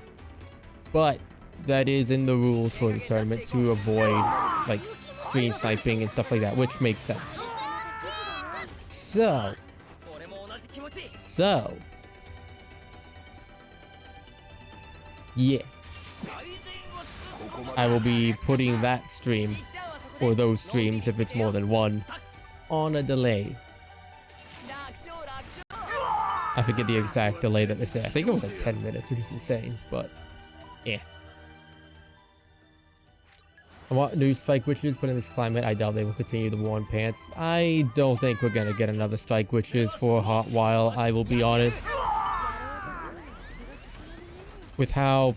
but that is in the rules for this tournament to avoid like stream sniping and stuff like that, which makes sense. So yeah, I will be putting that stream, or those streams if it's more than one, on a delay. I forget the exact delay that they said. I think it was like 10 minutes, which is insane, but yeah. I want new Strike Witches, but in this climate, I doubt they will continue the war on pants. I don't think we're gonna get another Strike Witches for a hot while, I will be honest. With how...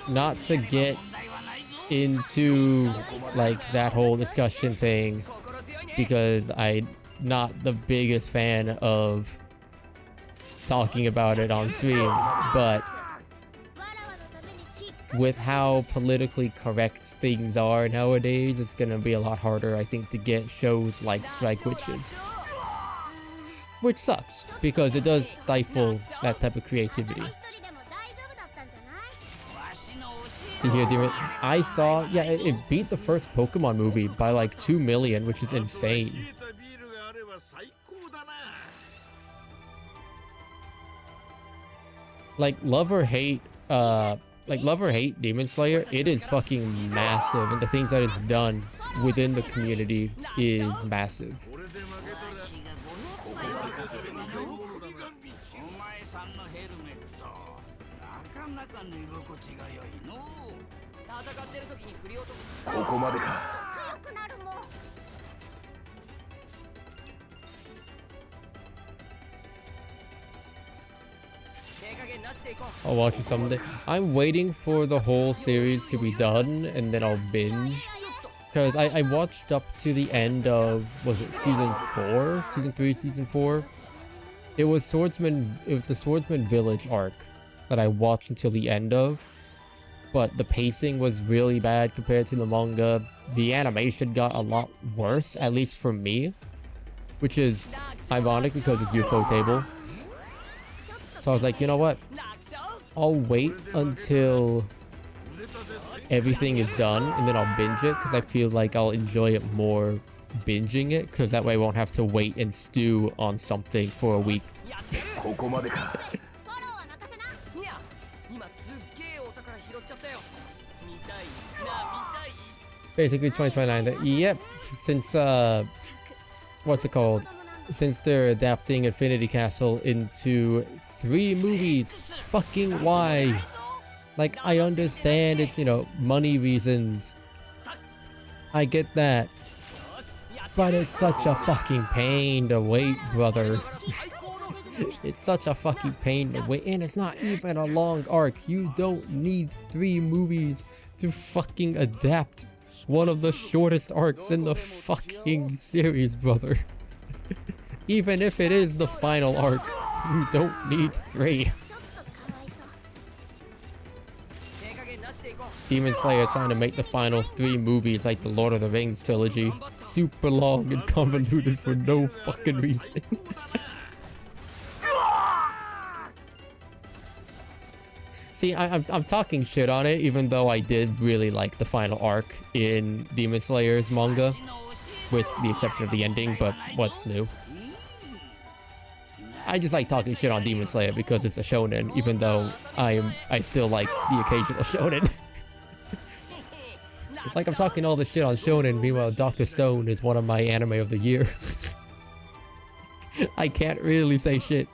Not to get into, like, that whole discussion thing, because I'm not the biggest fan of talking about it on stream, but with how politically correct things are nowadays, it's gonna be a lot harder, I think, to get shows like Strike Witches. Which sucks, because it does stifle that type of creativity. You hear Demon? I saw, yeah, it beat the first Pokemon movie by like 2 million, which is insane. Like, love or hate Demon Slayer, it is fucking massive, and the things that it's done within the community is massive. I'll watch it someday. I'm waiting for the whole series to be done, and then I'll binge. Because I watched up to the end of, was it season 4? Season 3, season 4? It was the Swordsman Village arc that I watched until the end of. But the pacing was really bad compared to the manga. The animation got a lot worse, at least for me. Which is ironic because it's UFO table. So I was like, you know what? I'll wait until everything is done and then I'll binge it, because I feel like I'll enjoy it more binging it, because that way I won't have to wait and stew on something for a week. Basically 2029. Yep, since what's it called? Since they're adapting Infinity Castle into 3 movies, fucking why? Like, I understand it's, you know, money reasons. I get that. But it's such a fucking pain to wait, brother. It's such a fucking pain to wait, and it's not even a long arc. You don't need 3 movies to fucking adapt one of the shortest arcs in the fucking series, brother. Even if it is the final arc, you don't need 3. Demon Slayer trying to make the final 3 movies like the Lord of the Rings trilogy. Super long and convoluted for no fucking reason. See, I'm talking shit on it, even though I did really like the final arc in Demon Slayer's manga, with the exception of the ending, but what's new? I just like talking shit on Demon Slayer because it's a shonen, even though I still like the occasional shonen. Like, I'm talking all this shit on shonen, meanwhile Dr. Stone is one of my anime of the year. I can't really say shit.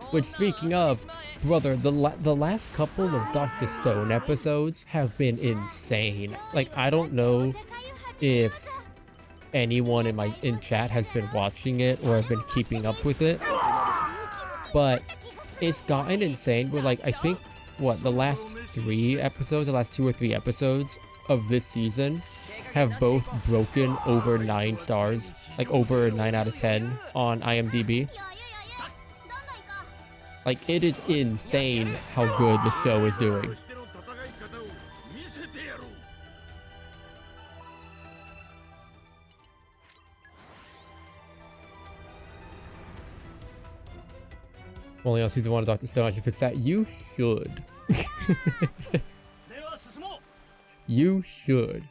Which, speaking of, brother, the last couple of Dr. Stone episodes have been insane. Like, I don't know if anyone in chat has been watching it or have been keeping up with it, but it's gotten insane. But like, I think the last 2 or 3 episodes of this season have both broken over 9 stars, like over 9 out of 10 on IMDb. Like, it is insane how good the show is doing. Only on season 1 of Dr. Stone, I should fix that. You should. You should.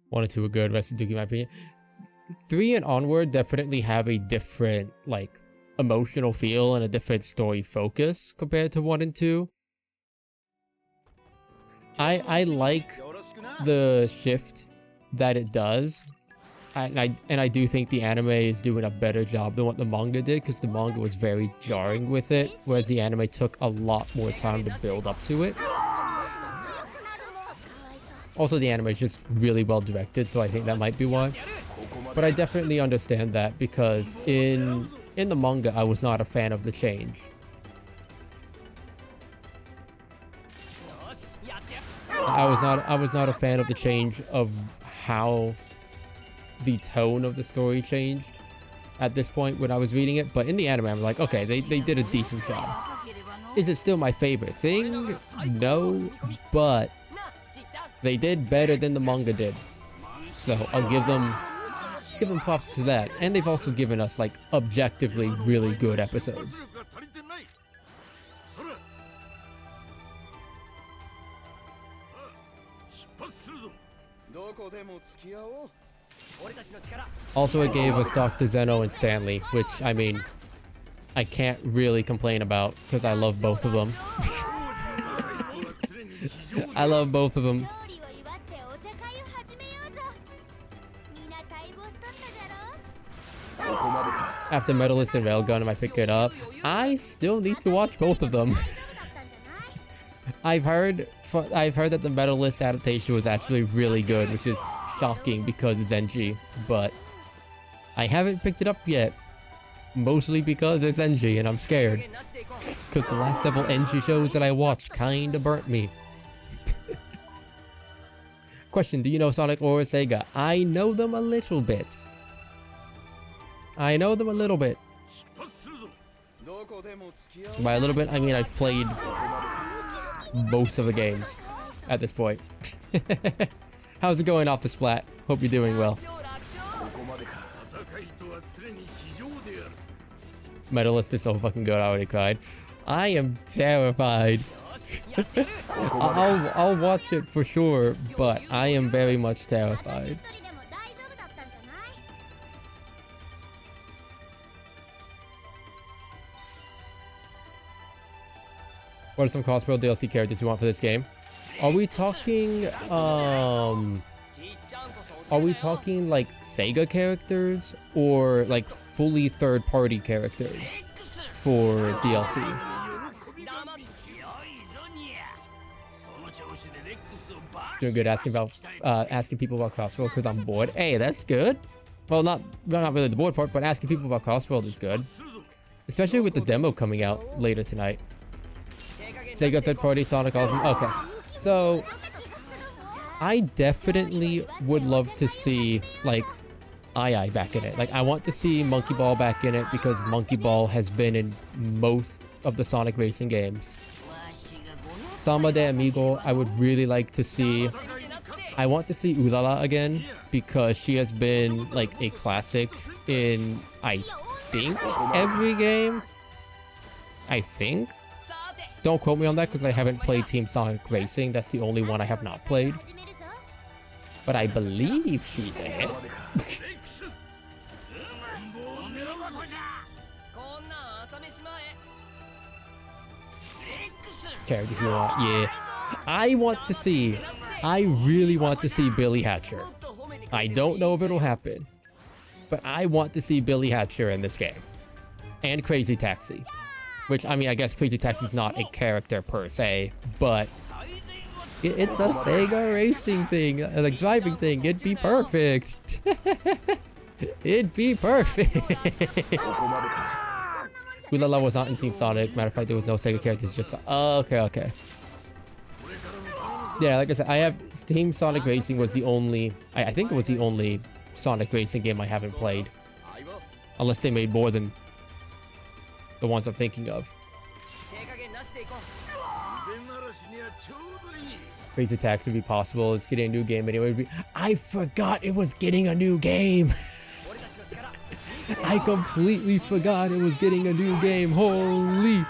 One and 2 are good, rest is dookie in my opinion. 3 and onward definitely have a different, like, emotional feel and a different story focus compared to 1 and 2. I like the shift that it does, and I do think the anime is doing a better job than what the manga did, because the manga was very jarring with it, whereas the anime took a lot more time to build up to it. Also, the anime is just really well directed, so I think that might be why. But I definitely understand that because in the manga, I was not a fan of the change. I was not a fan of the change of how the tone of the story changed at this point when I was reading it. But in the anime, I'm like, okay, they did a decent job. Is it still my favorite thing? No, but they did better than the manga did. So I'll give them props to that. And they've also given us like objectively really good episodes. Also, it gave us Dr. Zeno and Stanley, which, I mean, I can't really complain about because I love both of them. I love both of them. After Medalist and Railgun, I pick it up. I still need to watch both of them. I've heard that the Medalist adaptation was actually really good, which is shocking because it's Zenji, but I haven't picked it up yet. Mostly because it's Zenji and I'm scared. Because the last several Enji shows that I watched kinda burnt me. Question, do you know Sonic or Sega? I know them a little bit. By a little bit, I mean I've played most of the games at this point. How's it going off the Splat? Hope you're doing well. Medalist is so fucking good, I already cried. I am terrified. I'll watch it for sure, but I am very much terrified. What are some Crossworld DLC characters you want for this game? Are we talking like Sega characters or like fully third-party characters for DLC? Doing good asking people about Crossworld because I'm bored. Hey, that's good. Well, not really the bored part, but asking people about Crossworld is good. Especially with the demo coming out later tonight. Sega third-party Sonic album. Okay, so I definitely would love to see like II back in it. Like I want to see Monkey Ball back in it because Monkey Ball has been in most of the Sonic racing games. Sama de Amigo, I would really like to see. I want to see Ulala again because she has been like a classic in, I think, every game. I think. Don't quote me on that because I haven't played Team Sonic Racing. That's the only one I have not played. But I believe she's in it. Characters you want? Yeah. I really want to see Billy Hatcher. I don't know if it'll happen. But I want to see Billy Hatcher in this game. And Crazy Taxi. Which, I mean, I guess Crazy Taxi's not a character per se, but it's a Sega racing thing, like driving thing. It'd be perfect. It'd be perfect. Ulala was not in Team Sonic. Matter of fact, there was no Sega characters, just... okay. Yeah, like I said, I have... Team Sonic Racing was the only... I think it was the only Sonic racing game I haven't played. Unless they made more than the ones I'm thinking of. Crazy Tax would be possible. It's getting a new game anyway. I forgot it was getting a new game. I completely forgot it was getting a new game. Holy.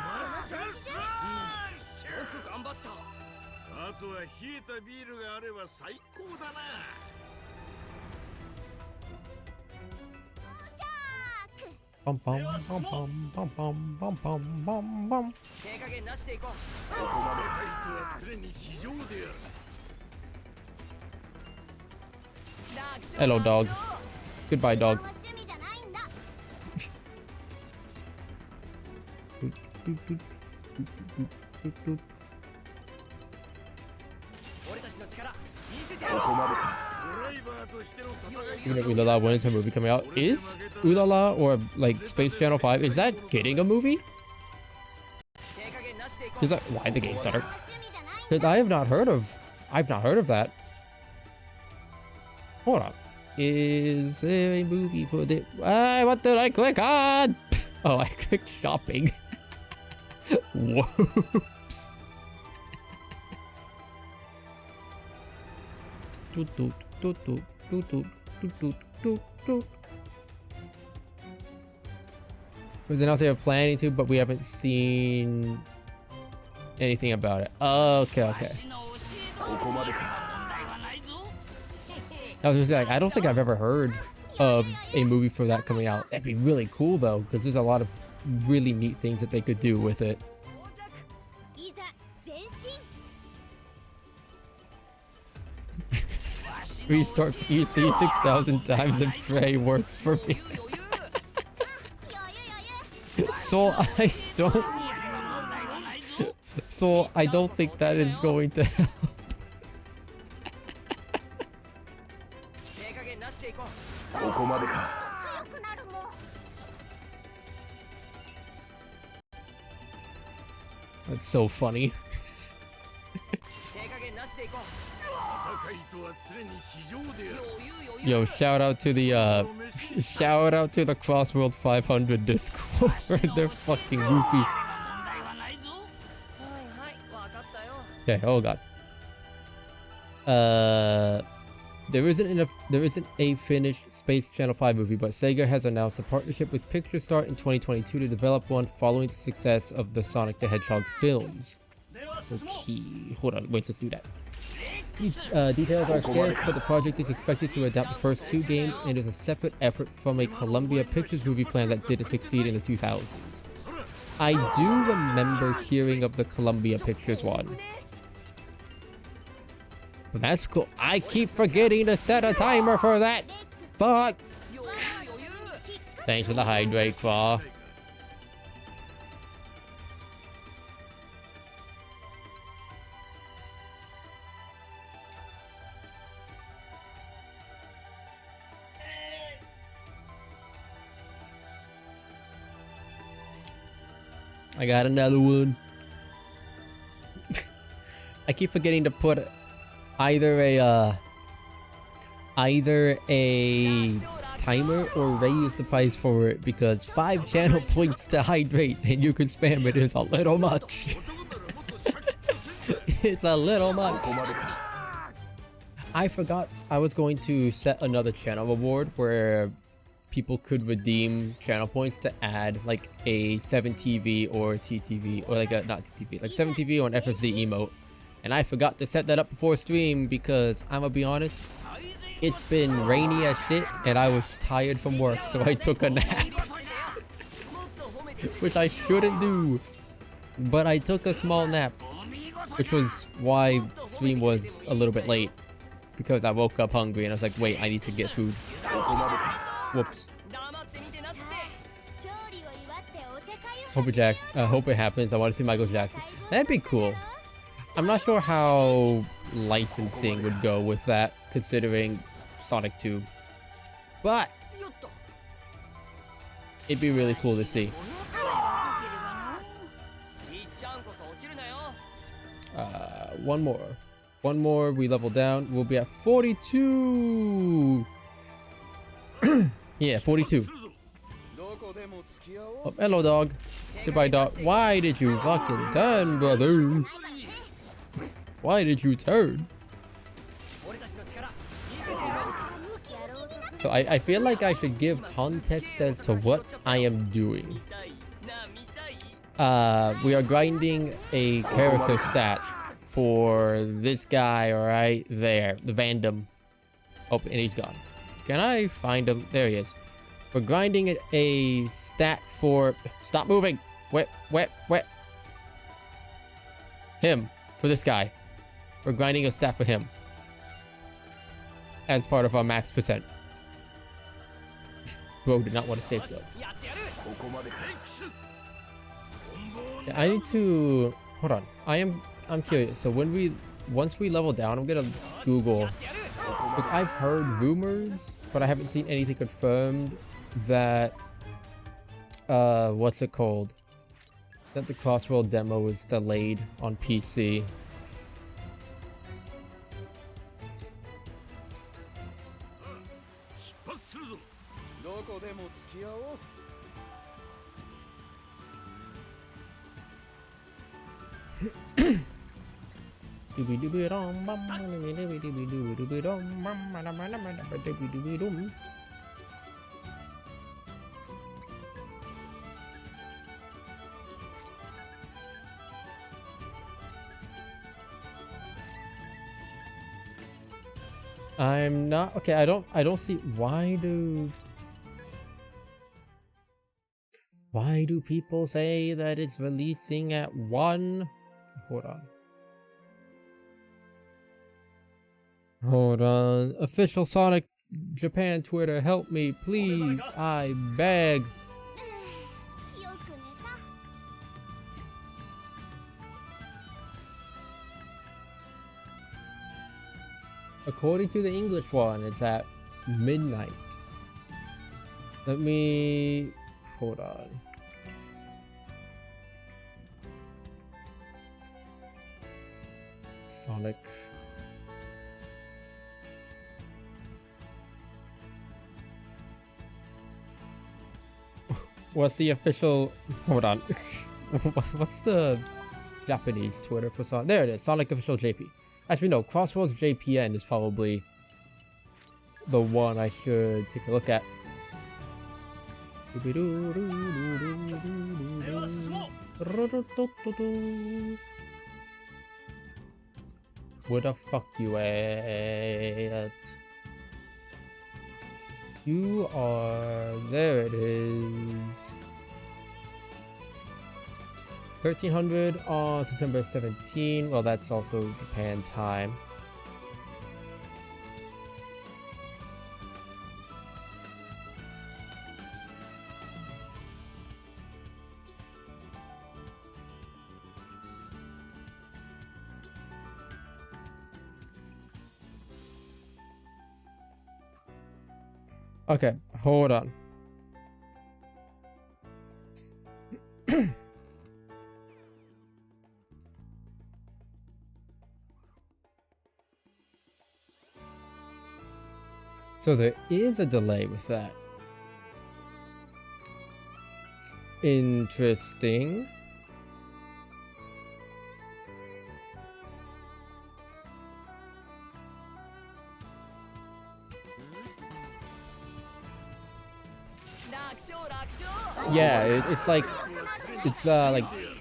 Bum bum bum bum bum bum bum bum bum bum. Hello, dog. Goodbye, dog. Even if Ulala when is a movie coming out? Is Ulala or like Space Channel 5, is that getting a movie? Is that why the game started? Because I've not heard of that. Hold on. Is there a movie for the what did I click on? Oh, I clicked shopping. Whoops. Was announced they were planning to, but we haven't seen anything about it. Okay, okay. I was gonna say, like, I don't think I've ever heard of a movie for that coming out. That'd be really cool though, because there's a lot of really neat things that they could do with it. Restart PC 6,000 times and pray works for me. So I don't think that is going to help. That's so funny. Yo, shout out to the Crossworld 500 Discord. They're fucking goofy. Okay, oh god. There isn't a finished Space Channel 5 movie, but Sega has announced a partnership with PictureStart in 2022 to develop one following the success of the Sonic the Hedgehog films. Okay, hold on, wait, let's do that. Details are scarce, but the project is expected to adapt the first two games and is a separate effort from a Columbia Pictures movie plan that didn't succeed in the 2000s. I do remember hearing of the Columbia Pictures one. That's cool. I keep forgetting to set a timer for that. Fuck. Thanks for the hydrate, Claw. I got another one. I keep forgetting to put either a timer or raise the price for it, because 5 channel points to hydrate and you can spam it is a little much. It's a little much. I forgot I was going to set another channel reward where people could redeem channel points to add like a 7TV or TTV, or like a not TTV, like 7TV or an FFZ emote. And I forgot to set that up before stream because I'm gonna be honest, it's been rainy as shit and I was tired from work, so I took a nap. Which I shouldn't do, but I took a small nap, which was why stream was a little bit late, because I woke up hungry and I was like, wait, I need to get food. Whoops. Hope it happens. I want to see Michael Jackson. That'd be cool. I'm not sure how licensing would go with that, considering Sonic 2. But it'd be really cool to see. One more, we level down. We'll be at 42. Yeah, 42. Oh, hello, dog. Goodbye, dog. Why did you fucking turn, brother? Why did you turn? So I feel like I should give context as to what I am doing. We are grinding a character stat for this guy right there, the Vandom. Oh, and he's gone. Can I find him? There he is. We're grinding a stat for... Stop moving! Wet. Him. For this guy. We're grinding a stat for him. As part of our max percent. Bro did not want to stay still. Yeah, I need to... Hold on. I'm curious. So when we once we level down, I'm gonna Google, because I've heard rumors, but I haven't seen anything confirmed that what's it called? That the Crossworld demo was delayed on PC. I'm not okay. I don't see why do people say that it's releasing at 1? Hold on. Official Sonic Japan Twitter, help me, please. I beg. According to the English one, it's at midnight. Let me... hold on. Sonic. What's the official... hold on. What's the Japanese Twitter for Sonic? There it is, Sonic Official JP. Actually, no, Crossworld's JPN is probably the one I should take a look at. Where the fuck you at? You are... there it is. 1300 on September 17. Well, that's also Japan time. Okay, hold on. So there is a delay with that. It's interesting. Yeah, it's like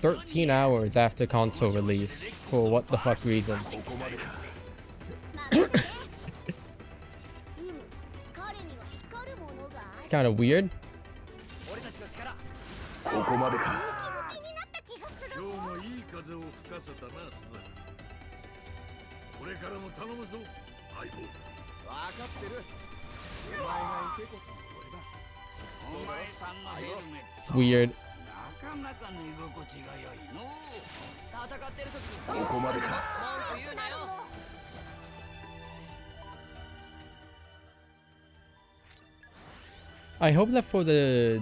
13 hours after console release for what the fuck reason. It's kind of weird. Weird. I hope that for the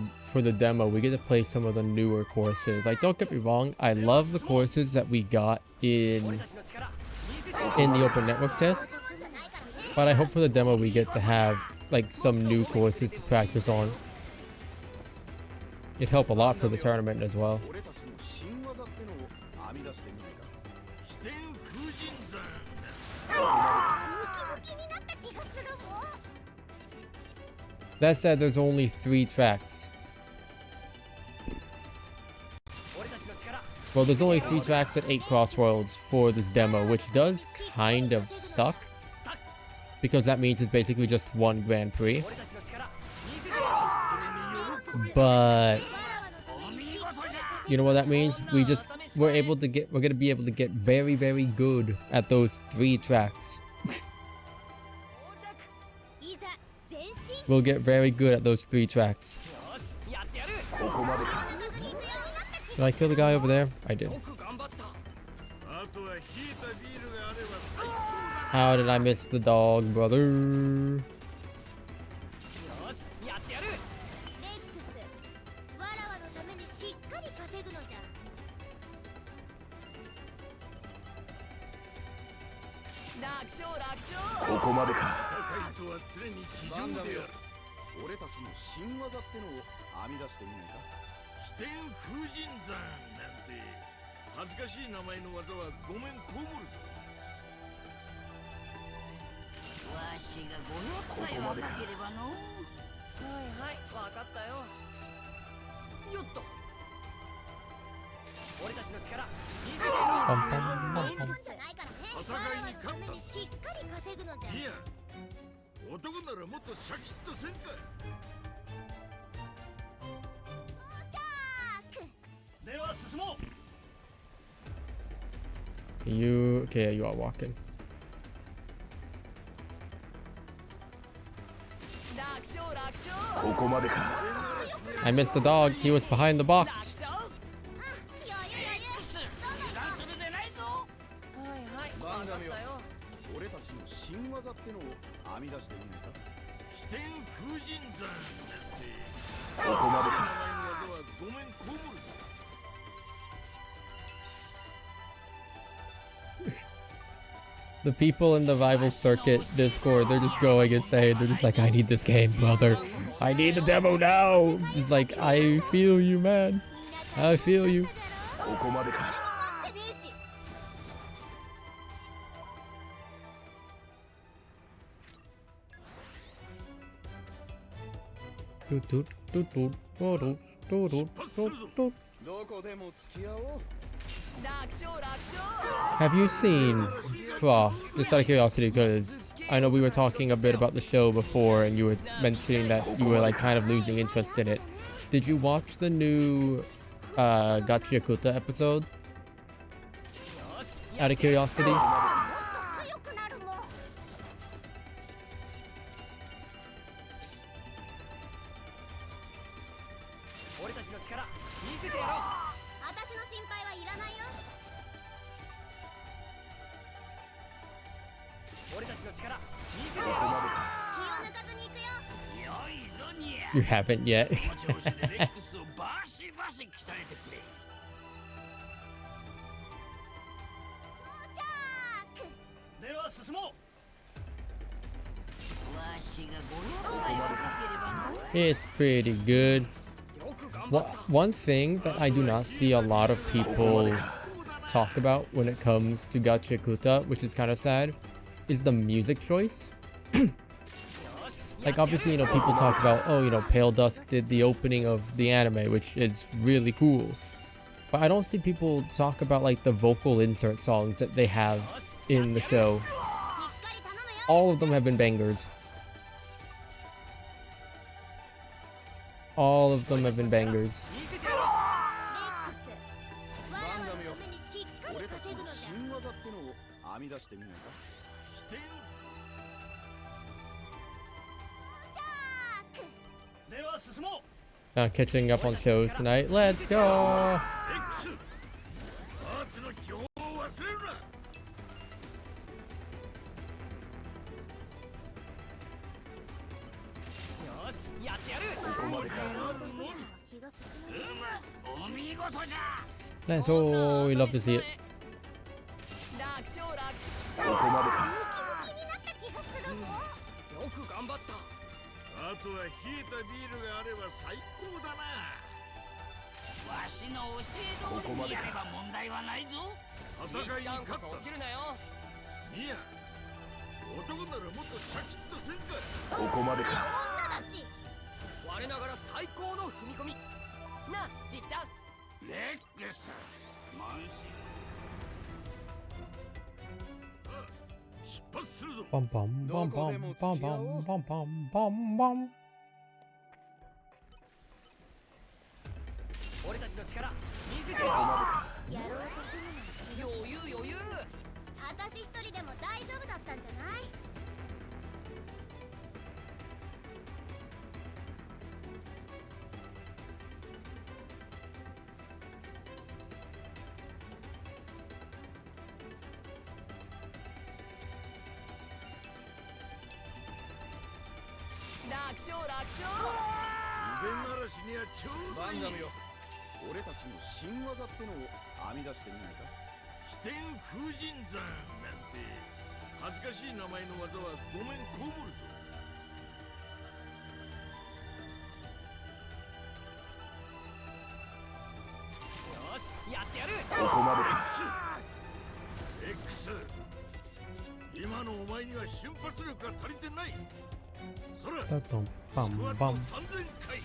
demo we get to play some of the newer courses. Like, don't get me wrong, I love the courses that we got in the open network test, but I hope for the demo we get to have like some new courses to practice on. It'd help a lot for the tournament as well. That said, there's only 3 tracks. Well, there's only 3 tracks at 8 Crossworlds for this demo, which does kind of suck, because that means it's basically just 1 Grand Prix. But you know what that means? We're gonna be able to get very, very good at those 3 tracks. We'll get very good at those 3 tracks. Did I kill the guy over there? I did. How did I miss the dog, brother? よしやってやる。レックス、わらわのためにしっかり稼ぐのじゃ。楽勝楽勝。ここまでか。戦いとは常に非常である。俺たちの新技ってのを編み出してみないか。飛天風神山なんて恥ずかしい名前の技はごめん被るぞ。わしがごのさえ若ければの。はいはいわかったよ。よっと。俺たちの力見せてやろう。いいもんじゃないからね。わらわのためにしっかり稼ぐのじゃ。いや男ならもっとシャキッとせんか。では進もう。 You okay? You are walking. 楽勝楽勝。ここまでか。 I missed the dog. He was behind the 楽 box. 勝。余裕余裕。油断するでないぞ。はいはいわかったよ。俺たちの新技ってのを編み出してみないか。飛天風神山なんてここまで名か。前の技はごめん被るぞ。The people in the Vival Circuit Discord, they're just going insane. They're just like, I need this game, brother. I need the demo now. Just like, I feel you, man. I feel you. ここまでか。持ってねえし。どこでも付き合おう。 楽勝楽勝。 Have you seen, well, just out of curiosity, because I know we were talking a bit about the show before and you were mentioning that you were like kind of losing interest in it. Did you watch the new Gachi Yakuta episode? Out of curiosity? もっと強くなるもん。俺たちの力見せてやろう。私の心配はいらないよ。俺たちの力見せてやろう。気を抜かずに行くよ。よいぞにゃ。 You haven't yet. この調子でレックスをバシバシ鍛えてくれ。では進もう。わしがごのさえ若ければの。 It's pretty good. よく頑張った。 One thing that I do not see a lot of people talk about when it comes to Gachi Yakuta, which is kind of sad, is the music choice. Like, obviously, you know, people talk about, oh, you know, Pale Dusk did the opening of the anime, which is really cool. But I don't see people talk about, like, the vocal insert songs that they have in the show. しっかり頼むよ。 All of them have been bangers. All of them have been bangers. 見せてやろう。レックス、わらわのためにしっかり俺たちの稼ぐのじゃ。新技ってのを編み出してみないか。飛天では進もう。 Now catching up on shows tonight. Let's go! レックスパーツの基本を忘れるな。よしやってやる。ここまでか。気が進む。お見事じゃ。 Nice. Oh, we love to see it. 楽勝楽勝。ここまでか。ムキムキになった気がするもん。よく頑張った。あとは冷えたビールがあれば最高だな。わしの教え通りにやれば問題はないぞ。戦いに勝った落ちるなよ。ミヤ男ならもっとシャキッとせんか。ここまでか。女だし。我ながら最高の踏み込み。なあじっちゃん。レックス満身。さあ出発するぞ。 Bum bum bum bum bum bum bum bum bum bum. 俺たちの力見せてやろう。やろうとするのは余裕余裕。私一人でも大丈夫だったんじゃない？腕慣らしにはちょうどいい。ガンダムよ、俺たちの新技ってのを編み出してみないか。飛天風神山なんて恥ずかしい名前の技はごめんこぼるぞ。ここまで X 今のお前には瞬発力が足りてない。そらだとバスクワットンバン3000回。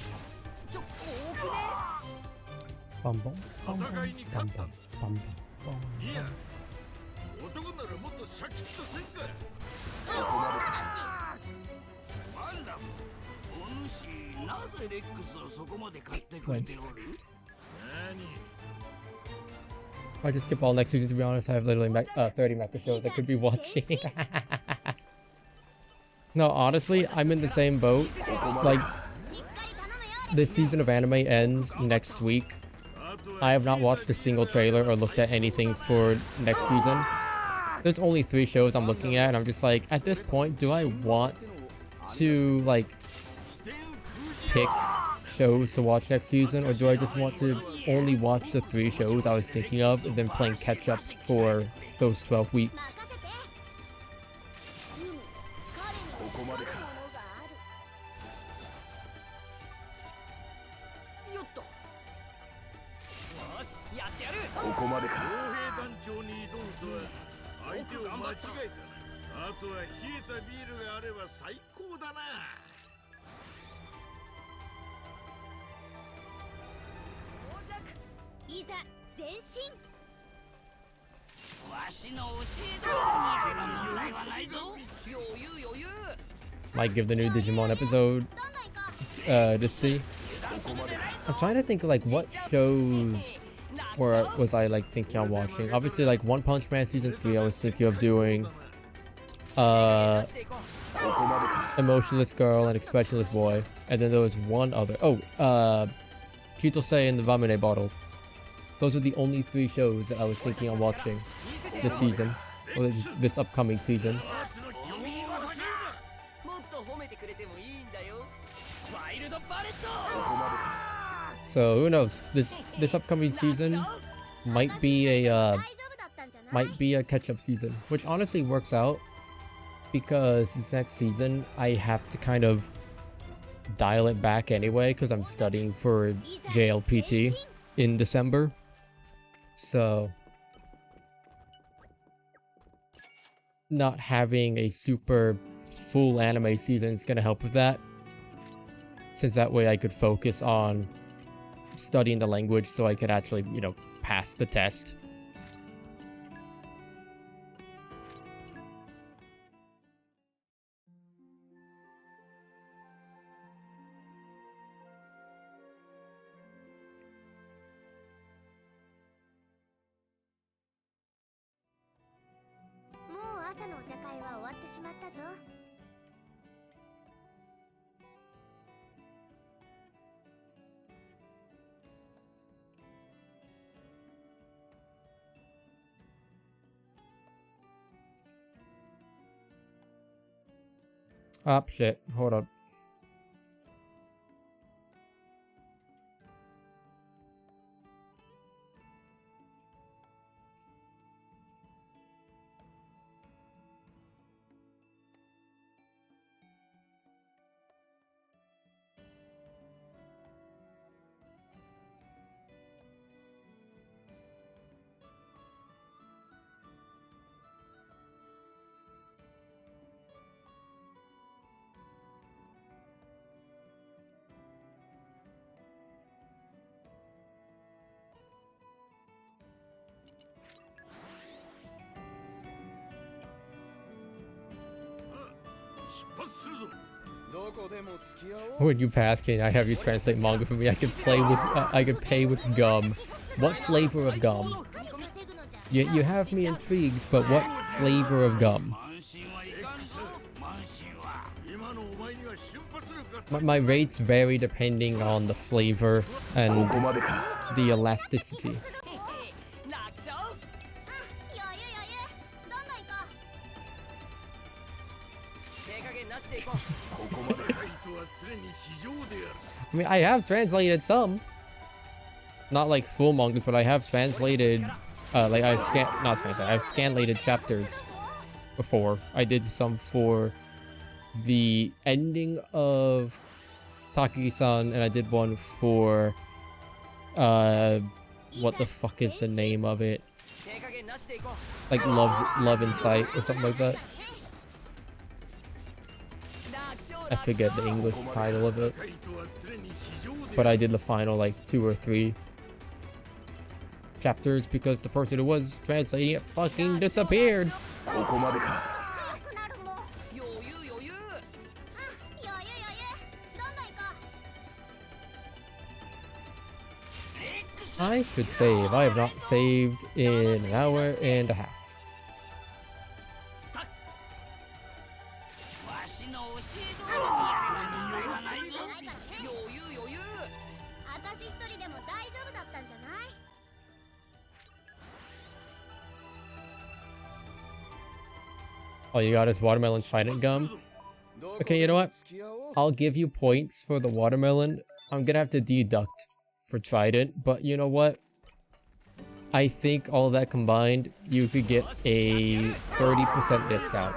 バンバンバンバンバンバンバンバンいや男ならもっとシャキッとせんか。バンダムお主なぜレックスをそこまで買ってくれておる？何 I just skip all next season to be honest. I have literally 30 mecha shows I could be watching. No, honestly, I'm in the same boat. Like, this season of anime ends next week. I have not watched a single trailer or looked at anything for next season. There's only 3 shows I'm looking at, and I'm just like, at this point, do I want to, like, pick shows to watch next season, or do I just want to only watch the 3 shows I was thinking of and then playing catch up for those 12 weeks? ここまでか。ここまでか。傭兵団長に挑むとは相手を間違えたな。あとは冷えたビールがあれば最高だな。いざ前進。わしの教えだ。逃げる問題はないぞ。余裕余裕。 Might give the new Digimon episode to see. I'm trying to think of like what shows was I like thinking on watching. Obviously like One Punch Man season 3 I was thinking of doing. Emotionless Girl and Expressionless Boy. And then there was one other. Oh, Chitose and the Vamune Bottle. Those are the only 3 shows that I was thinking on watching this season. Or this upcoming season. So who knows? This upcoming season might be a catch-up season, which honestly works out because this next season I have to kind of dial it back anyway because I'm studying for JLPT in December. So not having a super full anime season is gonna help with that, since that way I could focus on studying the language so I could actually, you know, pass the test. Oh shit, hold on. When you pass, can I have you translate manga for me? I could play with, I could pay with gum. What flavor of gum? You have me intrigued, but what flavor of gum? My rates vary depending on the flavor and the elasticity. I mean, I have translated some. Not like full mangas, but I have translated, like I've I've scanlated chapters before. I did some for the ending of Takagi-san, and I did one for, what the fuck is the name of it? Like Love in Sight or something like that. I forget the English title of it. But I did the final like 2 or 3 chapters because the person who was translating it fucking disappeared. 強くなるもん余裕余裕どんどん行こ I should save. I have not saved in an hour and a half. わしの教え通りにやらないぞ。余裕余裕。私一人でも大丈夫だったんじゃない All you got is watermelon trident gum. Okay, you know what? I'll give you points for the watermelon. I'm gonna have to deduct for trident, but you know what? I think all that combined, you could get a 30% discount.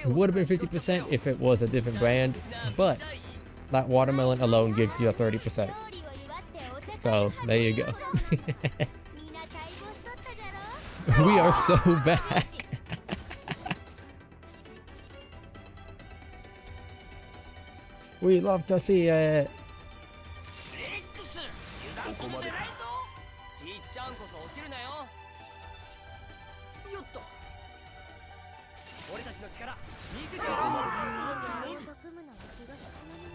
It would have been 50% if it was a different brand, but that watermelon alone gives you a 30%. So, there you go. みんな待望しとったじゃろ We are so back. We love to see it. 油断するでないぞ。ちっちゃんこそ落ちるなよ。よっと。俺たちの力見せてやろう。やろうと組むのは気が進まぬね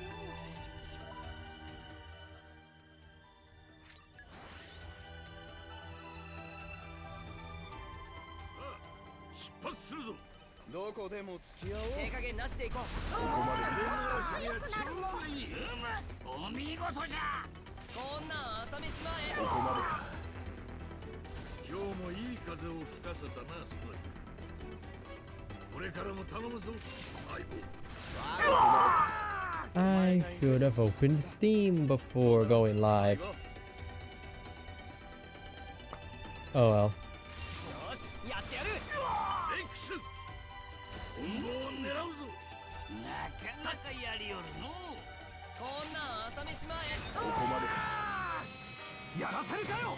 出発するぞ。どこでも付き合おう。手加減なしで行こう。強くなるもんお見事じゃ。こんなん朝飯前。今日もいい風を吹かせたな、鈴木。これからも頼むぞ、相棒。 I should have opened Steam before going live. Oh well. よし、やってやる。 X 本望を狙うぞ。なかなかやりよるの。こんなん朝飯前。やらせるかよ。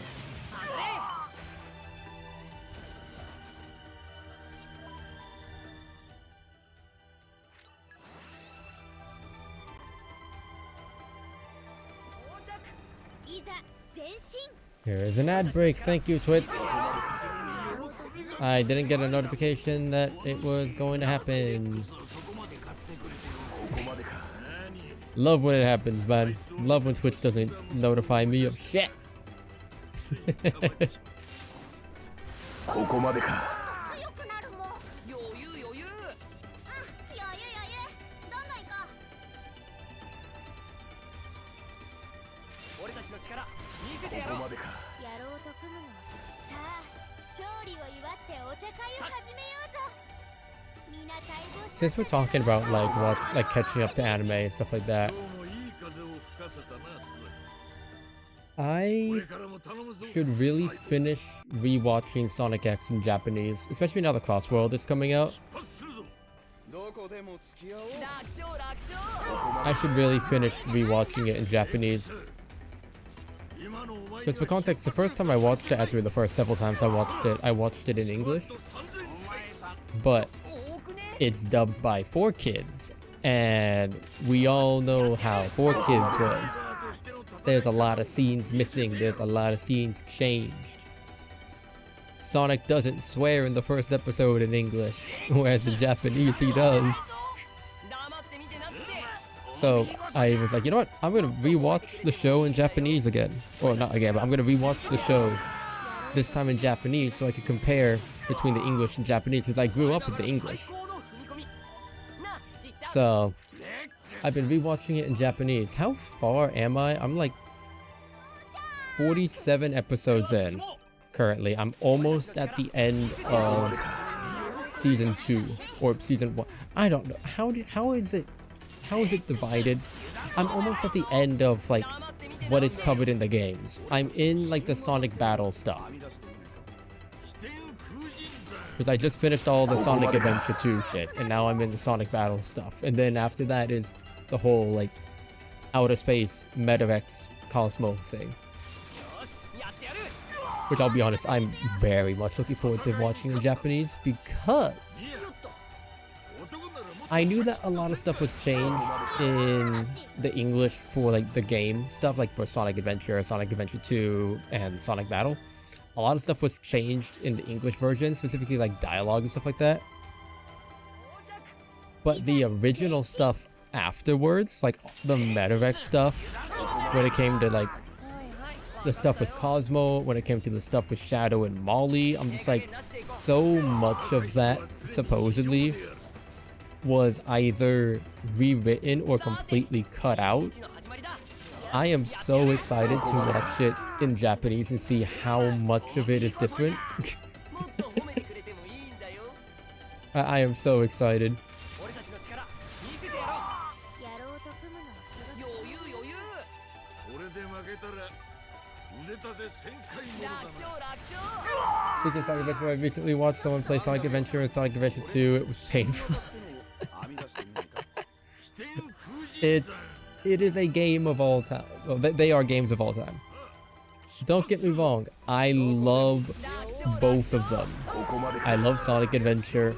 あれ。 いざ前進 Here's an ad break. Thank you, Twitch. I didn't get a notification that it was going to happen. Love when it happens, man. Love when Twitch doesn't notify me of shit. 強くなるもん余裕余裕。余裕どんどん行こ俺たちの力見せてやろう。うやろうと組むのはさあ勝利を祝ってお茶会を始めようぞみんな待望し Since we're talking about like catching up to anime and stuff like that, 今日もいい風を吹かせたな、鈴木。 I これからも頼むぞ。 should really finish rewatching Sonic X in Japanese, especially now the Cross World is coming out. 出発するぞ。どこでも付き合おう。楽勝楽勝。 I should really finish rewatching it in Japanese. 今のお前 Because for context, the first time I watched it, actually the first several times I watched it in English, but it's dubbed by 4Kids, and we all know how 4Kids was. There's a lot of scenes missing, there's a lot of scenes changed. Sonic doesn't swear in the first episode in English, whereas in Japanese he does. So I was like, you know what? I'm gonna rewatch the show in Japanese again. Or not again, but I'm gonna rewatch the show this time in Japanese so I can compare between the English and Japanese because I grew up with the English. So I've been rewatching it in Japanese. How far am I? I'm like 47 episodes in currently. I'm almost at the end of season 2 or season 1. I don't know. How is it divided? I'm almost at the end of like what is covered in the games. I'm in like the Sonic Battle stuff. Because I just finished all the Sonic Adventure 2 shit, and now I'm in the Sonic Battle stuff. And then after that is the whole like outer space Metavex Cosmo thing. Which I'll be honest, I'm very much looking forward to watching in Japanese, because I knew that a lot of stuff was changed in the English for like the game stuff, like for Sonic Adventure, Sonic Adventure 2, and Sonic Battle. A lot of stuff was changed in the English version, specifically like dialogue and stuff like that. But the original stuff afterwards, like the Metavex stuff, when it came to like the stuff with Cosmo, when it came to the stuff with Shadow and Molly, I'm just like, so much of that supposedly was either rewritten or completely cut out. I am so excited to watch it in Japanese and see how much of it is different. I am so excited. Speaking of Sonic Adventure, I recently watched someone play Sonic Adventure and Sonic Adventure 2. It was painful. It is a game of all time. Well, they are games of all time. Don't get me wrong, I love both of them. I love Sonic Adventure.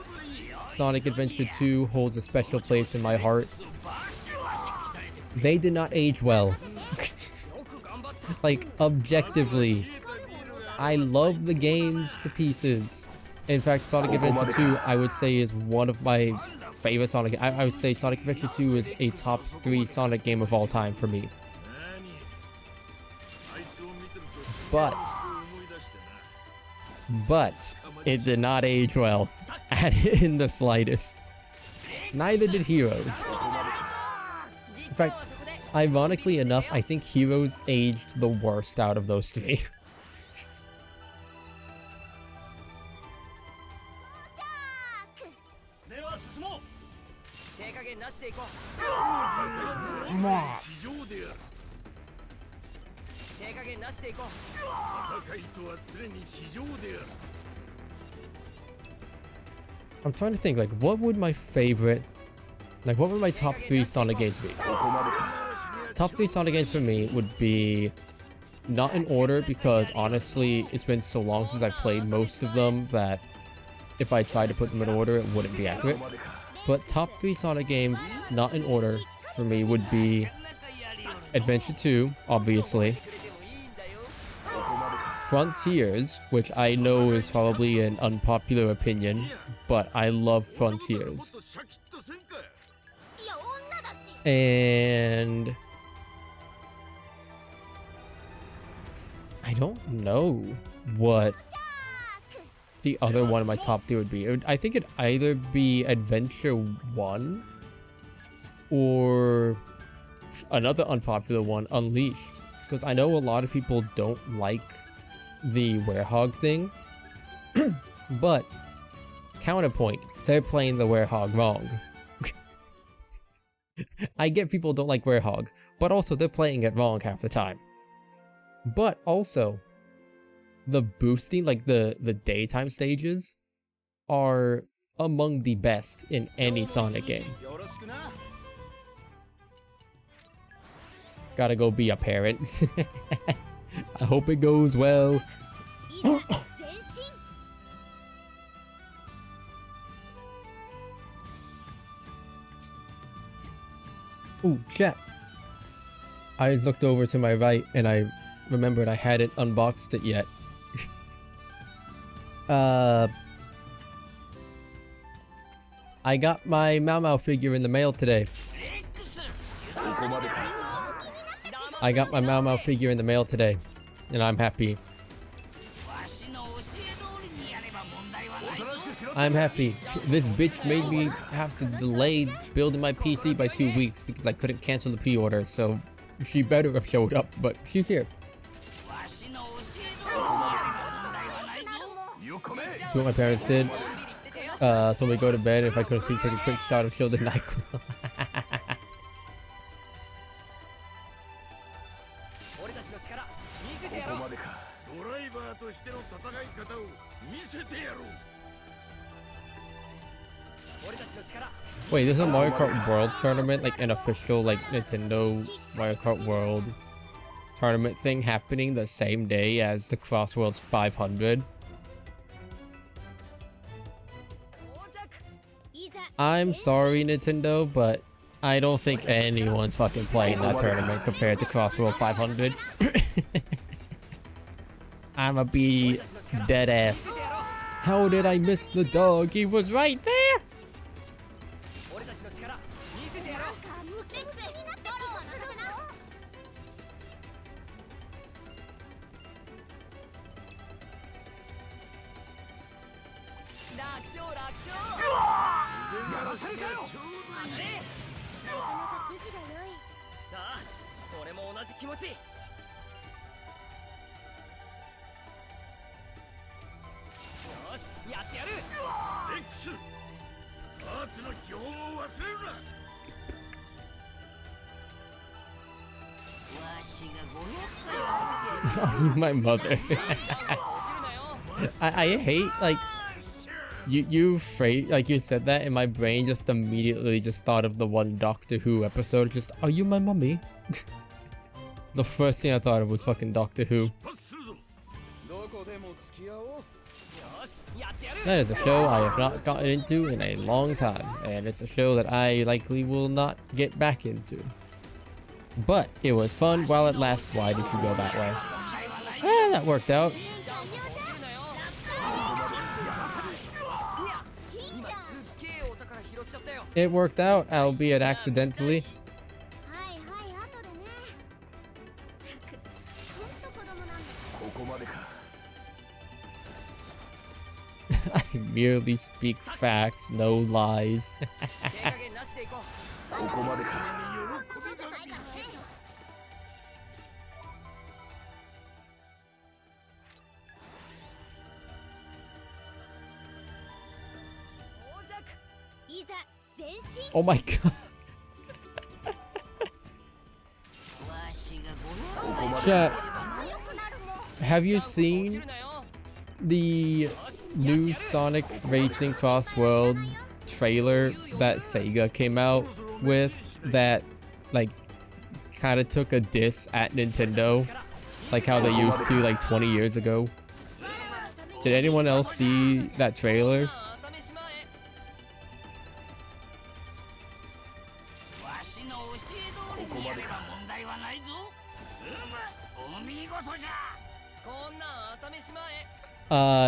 Sonic Adventure 2 holds a special place in my heart. They did not age well. Like, objectively, I love the games to pieces. In fact, Sonic Adventure 2, I would say, is one of my favorite Sonic. I would say Sonic Adventure 2 is a top 3 Sonic game of all time for me. But it did not age well in the slightest. Neither did Heroes. In fact, ironically enough, I think Heroes aged the worst out of those 3. I'm trying to think, like, what would my favorite, like, what would my top 3 Sonic games be? Top 3 Sonic games for me would be, not in order, because honestly, it's been so long since I played most of them that if I tried to put them in order, it wouldn't be accurate. But top 3 Sonic games, not in order, for me would be Adventure 2, obviously. Frontiers, which I know is probably an unpopular opinion, but I love Frontiers. And I don't know what the other one of my top 3 would be. I think it'd either be Adventure 1 or another unpopular one, Unleashed. Because I know a lot of people don't like the Werehog thing. But, counterpoint, they're playing the Werehog wrong. I get people don't like Werehog, but also they're playing it wrong half the time. But also, the boosting, like the daytime stages, are among the best in any Sonic game. Gotta go be a parent. I hope it goes well. Ooh, chat. I looked over to my right and I remembered I hadn't unboxed it yet. I got my Mau Mau figure in the mail today. I got my Mau Mau figure in the mail today, and I'm happy. I'm happy. This bitch made me have to delay building my PC by 2 weeks because I couldn't cancel the pre-order, so she better have showed up, but she's here. Do what my parents did. Told me to go to bed. If I couldn't sleep, take a quick shot of Shield and NyQuil. 俺たちの力見せてやろう。ドライバーとしての戦い方を見せてやろう。 Wait, there's a Mario Kart World tournament, like an official like Nintendo Mario Kart World tournament thing happening the same day as the Cross Worlds 500. I'm sorry, Nintendo, but I don't think anyone's fucking playing that tournament compared to Cross World 500. I'ma be dead ass. How did I miss the dog? He was right there. 俺たちの力見せてやろう。 俺も同じ気持ち。よし、やってやる。X、アーツの基本を忘れるな。わしが500歳 My mother. I hate like you phrase like you said that and my brain just immediately just thought of the one Doctor Who episode. Just, are you my mummy? The first thing I thought of was fucking Doctor Who. パスするぞ。 That is a show I have not gotten into in a long time, and it's a show that I likely will not get back into. But it was fun while it lasted. Why did you go that way? Ah, that worked out. It worked out, albeit accidentally. I merely speak facts, no lies. Oh my god. Chat, have you seen the new Sonic Racing Cross World trailer that Sega came out with that like kind of took a diss at Nintendo, like how they used to like 20 years ago? Did anyone else see that trailer?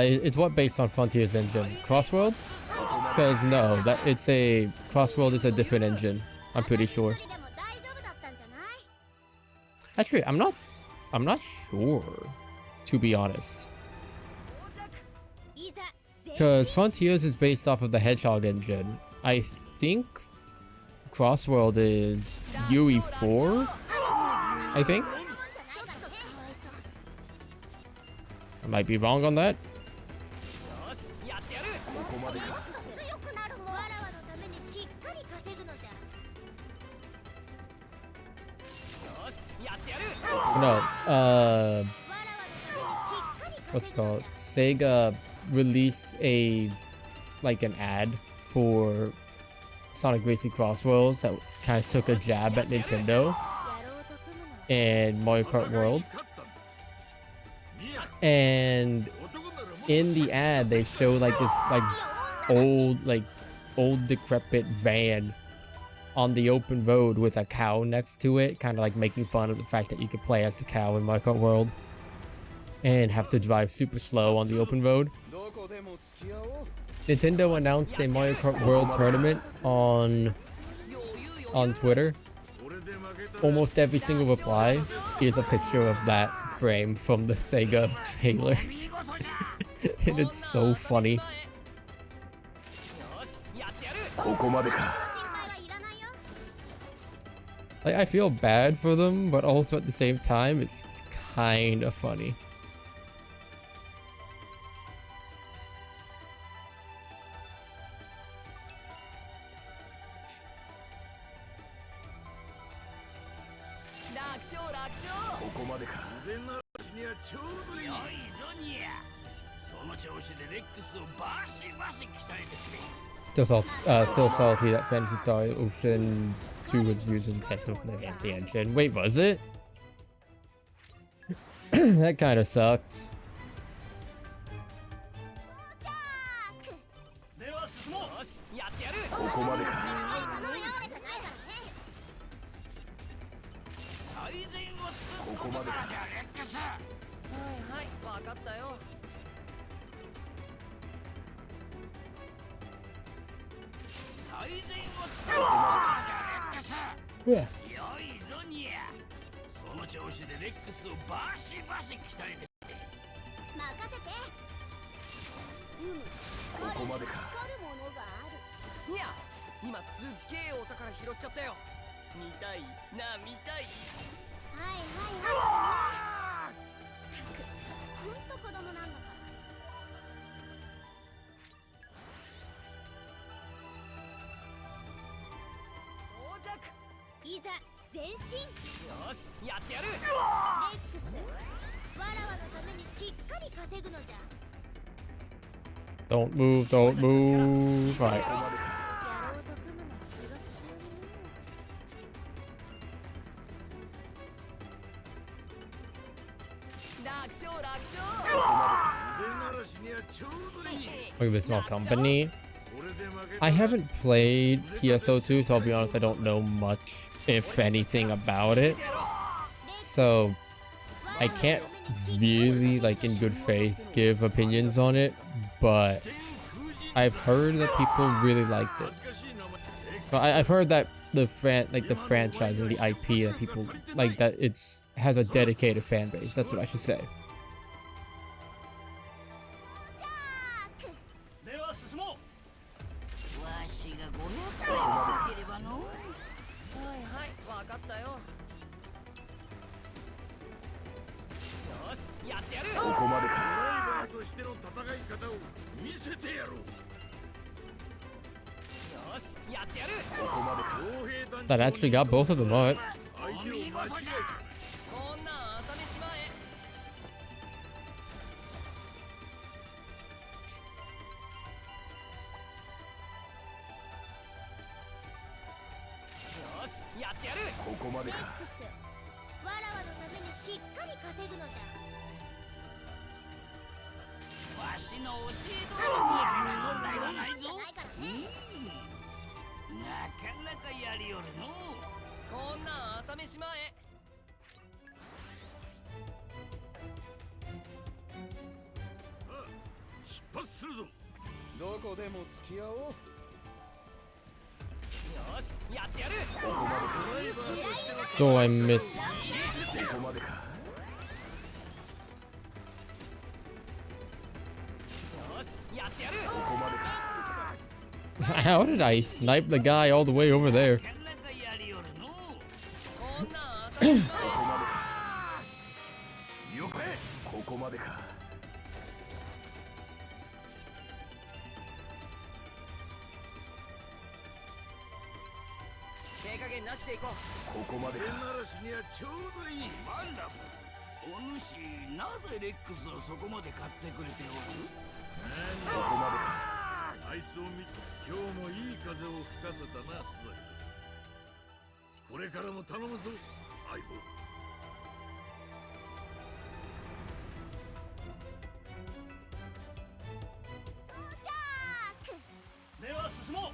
It's what based on Frontier's engine? Crossworld? Because no, that it's a Crossworld is a different engine. I'm pretty sure. Actually, I'm not sure, to be honest. Because Frontiers is based off of the Hedgehog engine. I think Crossworld is UE4. I think. I might be wrong on that. No, what's it called? Sega released an ad for Sonic Racing Crossworlds that kind of took a jab at Nintendo and Mario Kart World. And in the ad they show like this old decrepit van on the open road with a cow next to it, kind of like making fun of the fact that you could play as the cow in Mario Kart World and have to drive super slow on the open road. Nintendo announced a Mario Kart World tournament on Twitter. Almost every single reply is a picture of that frame from the Sega trailer. And it's so funny. Like, I feel bad for them, but also at the same time, it's kind of funny. ここまでか。腕ならにはちょうどいい。よいぞにゃ。その調子でレックスをバシバシ鍛えてくれ。Still salty that Fantasy Star Ocean 2 was used as a test for the fancy engine. Wait, was it? That kind of sucks. では進もう。よし、やってやる。ここまでか。最善を尽くすここまでか。じゃレックス。はい、わかったよ。最善を尽くすじゃレックス。 Yeah. よいぞにゃ。その調子でレックスをバシバシ鍛えてくれ。任せて。ここまでか。光るものがある。にゃ、今すっげえお宝拾っちゃったよ。見たいな、見たい。はいはいはい。ほんと子供なんだから。到着。いざ前進。よし、やってやる。レックス、わらわのためにしっかり稼ぐのじゃ。 Don't move, don't move. Right. 野郎と組むのは気が進まぬの。楽勝楽勝。腕ならしにはちょうどいい。 Look at this small company. これで負けた I haven't played PSO2, so I'll be honest, I don't know much, if anything, about it. So I can't really, like, in good faith, give opinions on it, but I've heard that people really liked it. But I've heard that the franchise and the IP, that people like that has a dedicated fan base. That's what I should say. では進もう。わしが500円かければの。はいはい、わかったよ。よし、やってやる。ここまでか。ドライバーとしての戦い方を見せてやろう。よし、やってやる。ここまでか。傭兵団 That actually got both of them up. 相手を間違えた。こんなん朝飯前。よし、やってやる。ここまでか。レックス、わらわのためにしっかり稼ぐのじゃ。わしの教え通りにやる問題はないぞ。ないからね。なかなかやりよるの。こんなん朝飯前。さあ、出発するぞ。どこでも付き合おう。よし、やってやる。ドライバーとしての So I miss. ここまでか。よし、やってやる。ここまでか。 How did I snipe the guy all the way over there? なかなかやりよるの。こんなん朝飯前。ここまでか。よかれ。ここまでか。手加減なしでいこう。ここまでか。ならしにはちょうどいい。ワンダフル。お主、なぜレックスをそこまで買ってくれておる？ここまでか。あいつを見、今日もいい風を吹かせたな、スザイ。これからも頼むぞ、相棒。では進もう。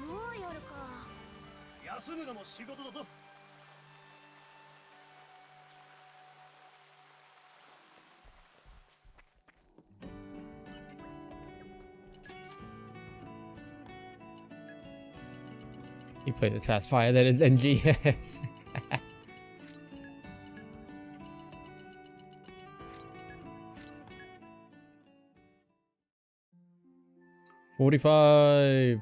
もう夜か。休むのも仕事だぞ。 You play the Fast Fire that is NGS. $45.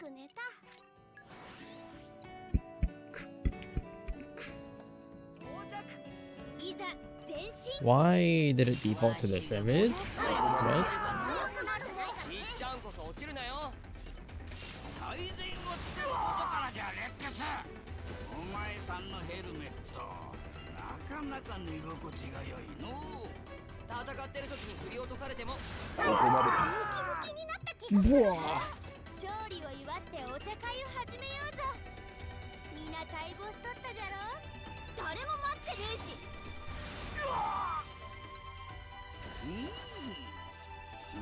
く寝た。いざ前進。 Why did it default to this image? What? みっちゃんこそ落ちるなよ。最善をつけることからじゃレックス。お前さんのヘルメットなかなか寝心地が良いの。戦ってる時に振り落とされてもムキムキになった気がする。勝利を祝ってお茶会を始めようぞ。みんな待望しとったじゃろ。誰も待ってねえし。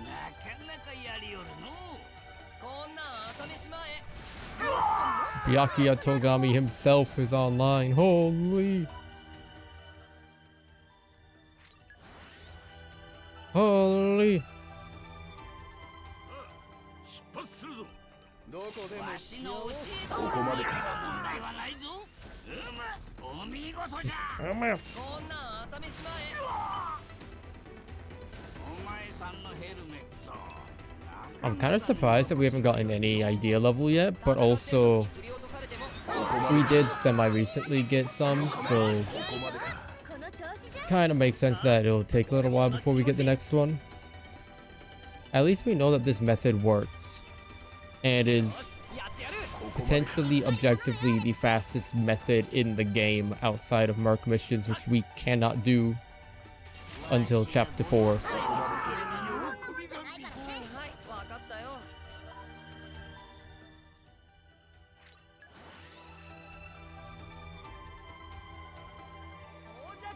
なかなかやりよるの。こんなん朝飯前。 Byakuya Togami himself is online. Holy. Holy. 出発するぞ。どこでもわしの教えと問題はないぞ。お見事じゃ。こんなん朝飯前。お前さんのヘルメット。 I'm kind of surprised that we haven't gotten any idea level yet, but also 振り落とされても we did semi-recently get some, so この調子じゃ。 kind of makes sense that it'll take a little while before we get the next one. At least we know that this method works and is やってやる。 potentially objectively the fastest method in the game outside of Merc missions, which we cannot do until chapter 4. はい、わかったよ。到着。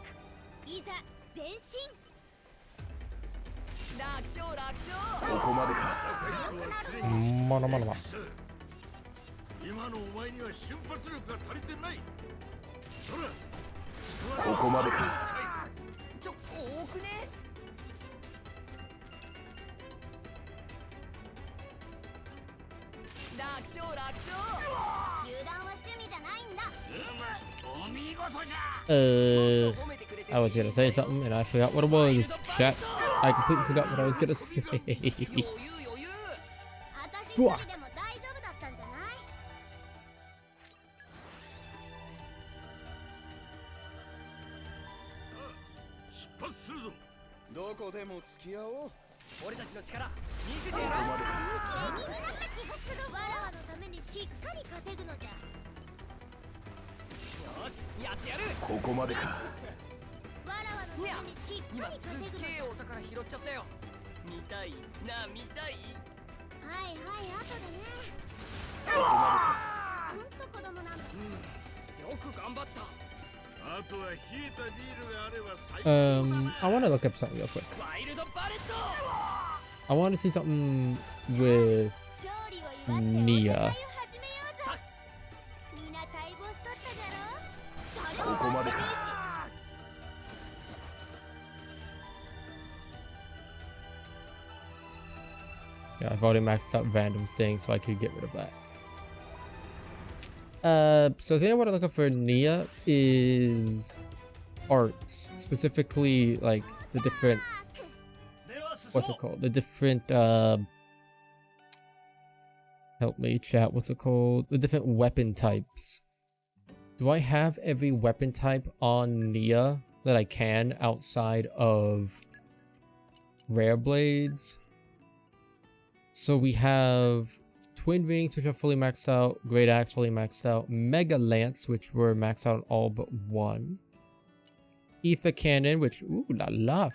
いざ前進。楽勝楽勝。今のお前には瞬発力が足りてない。ほら、ここまでか。ちょ、多くね。楽勝楽勝。油断は趣味じゃないんだ。お見事じゃ。褒めてくれてる I was gonna say something and I forgot what it was. Chat. I completely forgot what I was gonna say. 余裕余裕。私一人でも大丈夫だったんじゃない？出発するぞ。どこでも付き合おう。俺たちの力見せてやる。気になった気がするわ。わらわのためにしっかり稼ぐのじゃ。よし、やってやる。ここまでか。わらわのためにしっかり今すっ稼ぐのじゃ。げえお宝拾っちゃったよ。見たいな、見たい。はいはい、後でね。ほんと子供なんだ。よく頑張った。あとは冷えたビールがあれば最高だな。 I want to look up something real quick. ワイルドバレット。 I want to see something with 勝利を祝ってお茶会を始め Nia. ようぞ。みんな待望しとったじゃろ。誰も待ってねえし。 Yeah, I've already maxed out random sting, so I could get rid of that. So the thing I want to look up for Nia is arts, specifically like the different, what's it called? The different, help me chat, what's it called? The different weapon types. Do I have every weapon type on Nia that I can outside of rare blades? So we have Twin Rings, which are fully maxed out, Great Axe fully maxed out, Mega Lance, which were maxed out on all but one, Ether Cannon, which, ooh la la,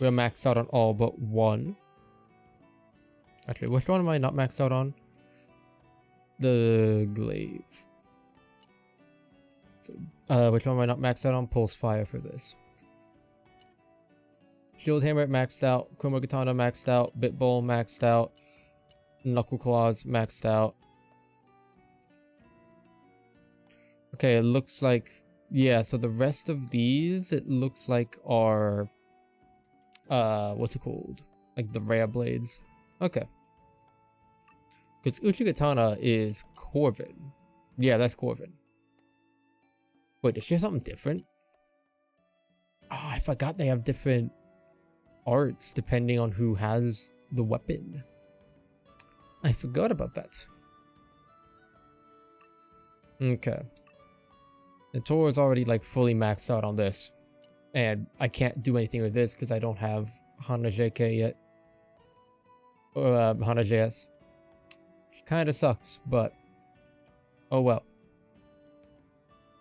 we're maxed out on all but one. Actually, which one am I not maxed out on? The Glaive. So, which one am I not maxed out on? Pulse Fire for this. Shield Hammer maxed out, Chroma Katana maxed out, Bit Bowl maxed out, Knuckle Claws maxed out. Okay, it looks like, yeah, so the rest of these, it looks like are, what's it called? Like the rare blades. Okay. Because Uchikatana is Corvin. Yeah, that's Corvin. Wait, does she have something different? Oh, I forgot they have different arts depending on who has the weapon. I forgot about that. Okay. And Tora's already like fully maxed out on this. And I can't do anything with this because I don't have Hana JK yet. Or Hana JS. Kinda sucks, but oh well.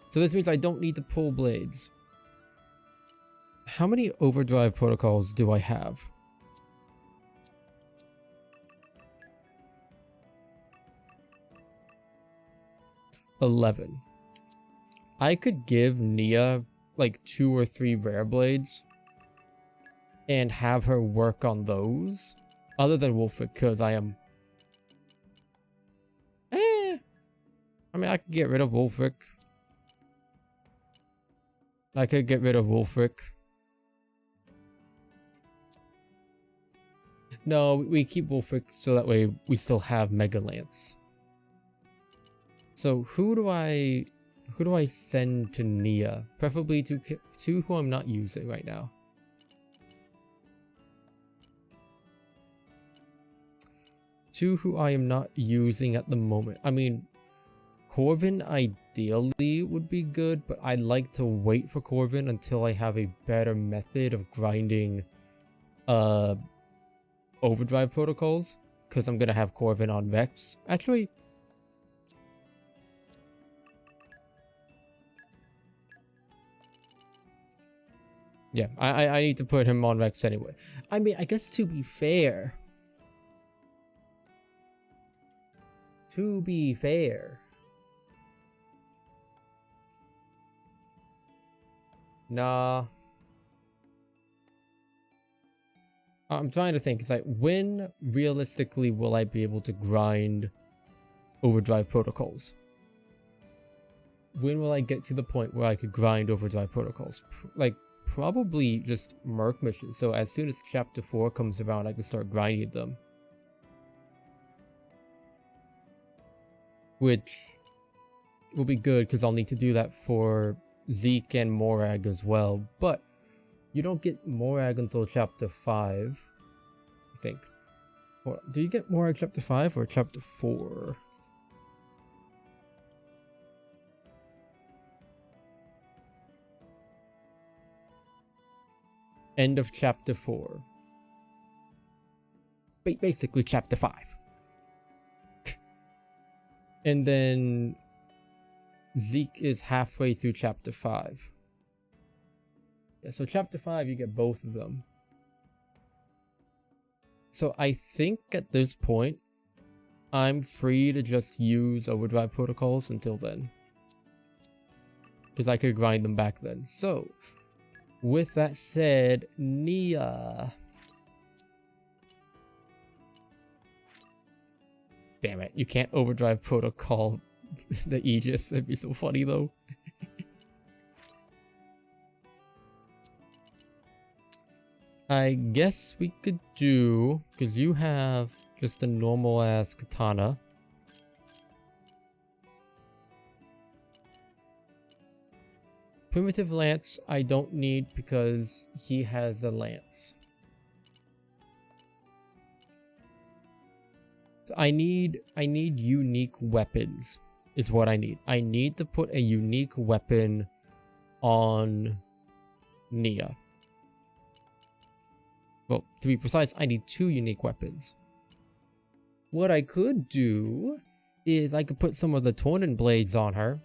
So this means I don't need to pull blades. How many overdrive protocols do I have? $11. I could give Nia like 2 or 3 rare blades and have her work on those. Other than Wolfric, because I am... I mean, I could get rid of Wolfric. I could get rid of Wolfric. No, we keep Wolfric so that way we still have Mega Lance. So who do I send to Nia? Preferably to who I'm not using right now. Two who I am not using at the moment. I mean, Corvin ideally would be good, but I'd like to wait for Corvin until I have a better method of grinding overdrive protocols, because I'm gonna have Corvin on Vex. Actually, yeah, I need to put him on Vex anyway. I mean, I guess to be fair, nah. I'm trying to think. It's like, when realistically will I be able to grind overdrive protocols? When will I get to the point where I could grind overdrive protocols? Like, probably just Merc missions. So as soon as chapter 4 comes around, I can start grinding them. Which will be good, because I'll need to do that for Zeke and Morag as well. But you don't get Morag until chapter 5, I think. Do you get Morag chapter 5 or chapter 4? End of chapter 4. Basically chapter 5. And then Zeke is halfway through chapter 5. Yeah, so chapter 5 you get both of them. So I think at this point I'm free to just use overdrive protocols until then, because I could grind them back then. So with that said, Nia. Damn it, you can't overdrive protocol the Aegis. It'd be so funny though. I guess we could do, because you have just a normal ass katana. Primitive lance I don't need because he has the lance. So I need unique weapons is what I need. I need to put a unique weapon on Nia. Well, to be precise, I need 2 unique weapons. What I could do is I could put some of the Tornin blades on her.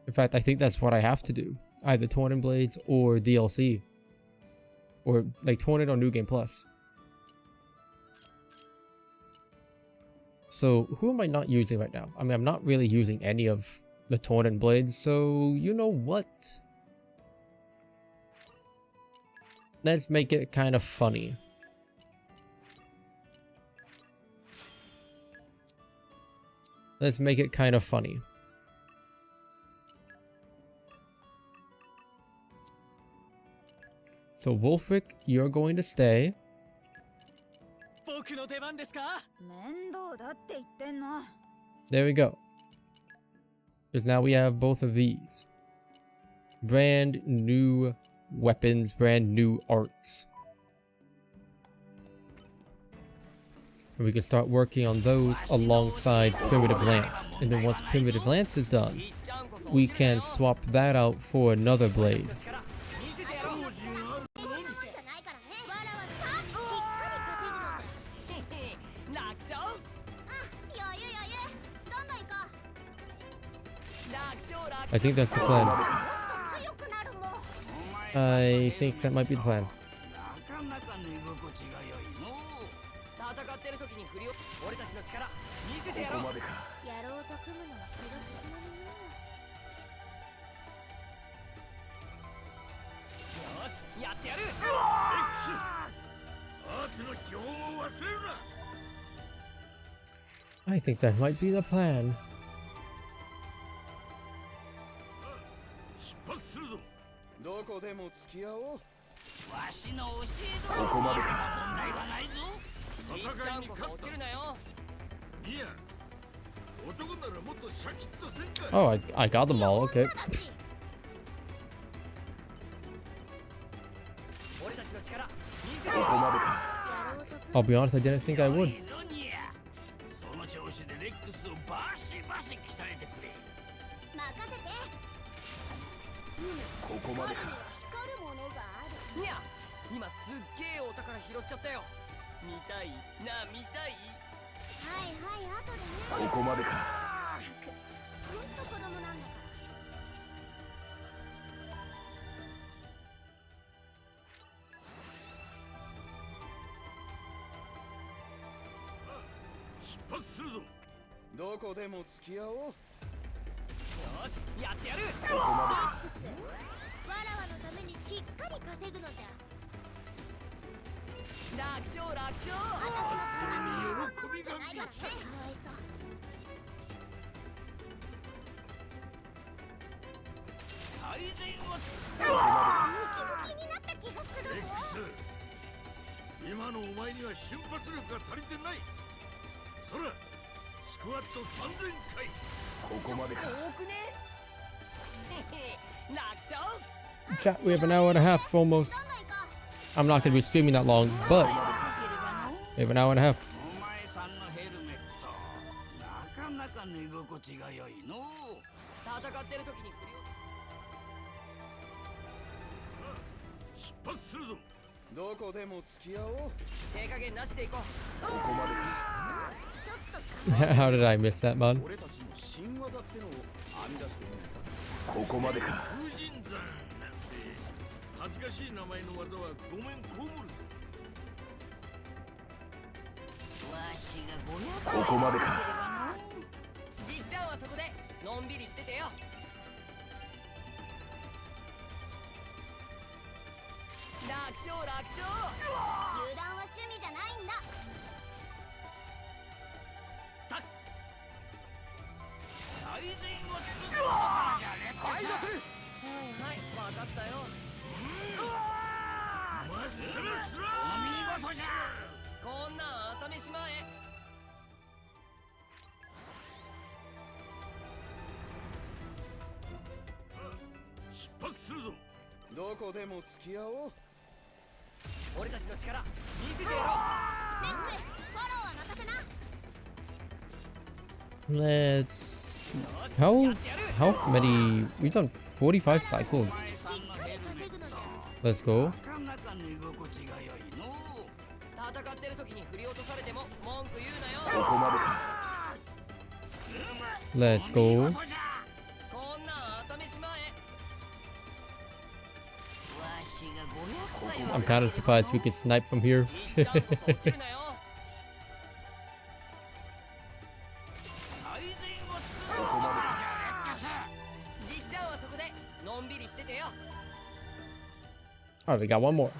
In fact, I think that's what I have to do. Either Tornin blades or DLC. Or like Tornin or New Game Plus. So who am I not using right now? I mean, I'm not really using any of the Tornin blades, so you know what? Let's make it kind of funny. Let's make it kind of funny. So Wolfric, you're going to stay. There we go. Because now we have both of these. Brand new weapons, brand new arts. And we can start working on those alongside Primitive Lance. And then once Primitive Lance is done, we can swap that out for another blade. 楽勝。余裕余裕、どんどん行こう。 楽勝楽 I think that's the plan. もっと強くなるもん。 I think that might be the plan. なかなか寝心地が良いのう。戦ってる時に振りを俺たちの力見せてやろう。やろうと組むのは気が進まぬよ。よしやってやる。 X アーツの標語を忘れるな。 I think that might be the plan. 出発するぞ。どこでも付き合おう。わしの教え通りに問題はないぞ。じっちゃんこそ落ちるなよ。いや、男ならもっとシャキッとせんか。 Oh, I got them all. Okay. 俺たちの力見せてやろう。 I'll be honest, I didn't think I would. いいぞニア。その調子でレックスをバシバシ鍛えてくれ。任せて。ここまでか。光るものがある。にゃ今すっげえお宝拾っちゃったよ。見たいな見たい。はいはい、後でね。ここまでか。ほんと子供なんだから。出発するぞ。どこでも付き合おう。よしやってやる。レックス、わらわのためにしっかり稼ぐのじゃ。楽勝楽勝。私の喜びがないだって。かわいそう。最善をムキムキになった気がする。 X 今のお前には瞬発力が足りてない。そらスクワット3000回。ここまでか。多くね。楽勝。 Chat, we have an hour and a half almost. I'm not going to be streaming that long, but なければのう。 we have an hour and a half. お前さんのヘルメットなかなか寝心地が良いのう。戦ってる時に振りを。出発するぞ。どこでも付き合おう。手加減なしでいこう。ここまでか。ちょっと How did I miss that, man? 俺たちの新技ってのを編み出してみないか。ここまでか。風神山なんて恥ずかしい名前の技はごめんこむるぞ。わしが500ここまでか。なければのう。じっちゃんはそこでのんびりしててよ。楽勝楽勝。油断は趣味じゃないんだ。最善を尽くすことからじゃレックス。はいはい分かったよ。マッスルスラお見事じゃ。こんなん朝飯前。出発するぞ。どこでも付き合おう。俺たちの力見せてやろう。レックス、フォローは任せな。 Let's... How many... We've done 45 cycles. しっかり稼ぐのじゃ。 Let's go. なかなか寝心地が良いのう。戦ってる時に振り落とされても文句言うなよ。ここまでか。 Let's go. こんなん朝飯前。わしが500回 I'm kind of surprised we could snipe from here. じっちゃんこそ落ちるなよ。最善を尽くすことからじゃレックス。じっちゃんはそこでのんびりしててよ。 Alright, we got one more.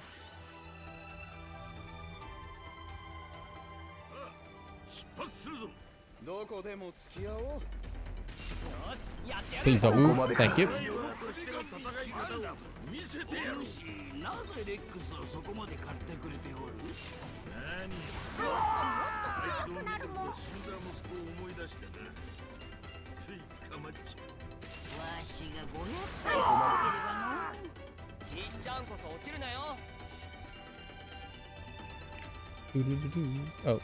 出発するぞ。どこでも付き合おう。よしやってやる。 Please don't move. Thank you. 俺としての戦い方を見せてやろう。なぜレックスをそこまで買ってくれておる。何もっと強くなるもん。死んだ息子を思い出してな。ついかまっちまう。わしが500回なければのう。じっちゃんこそ落ちるなよ。Oh.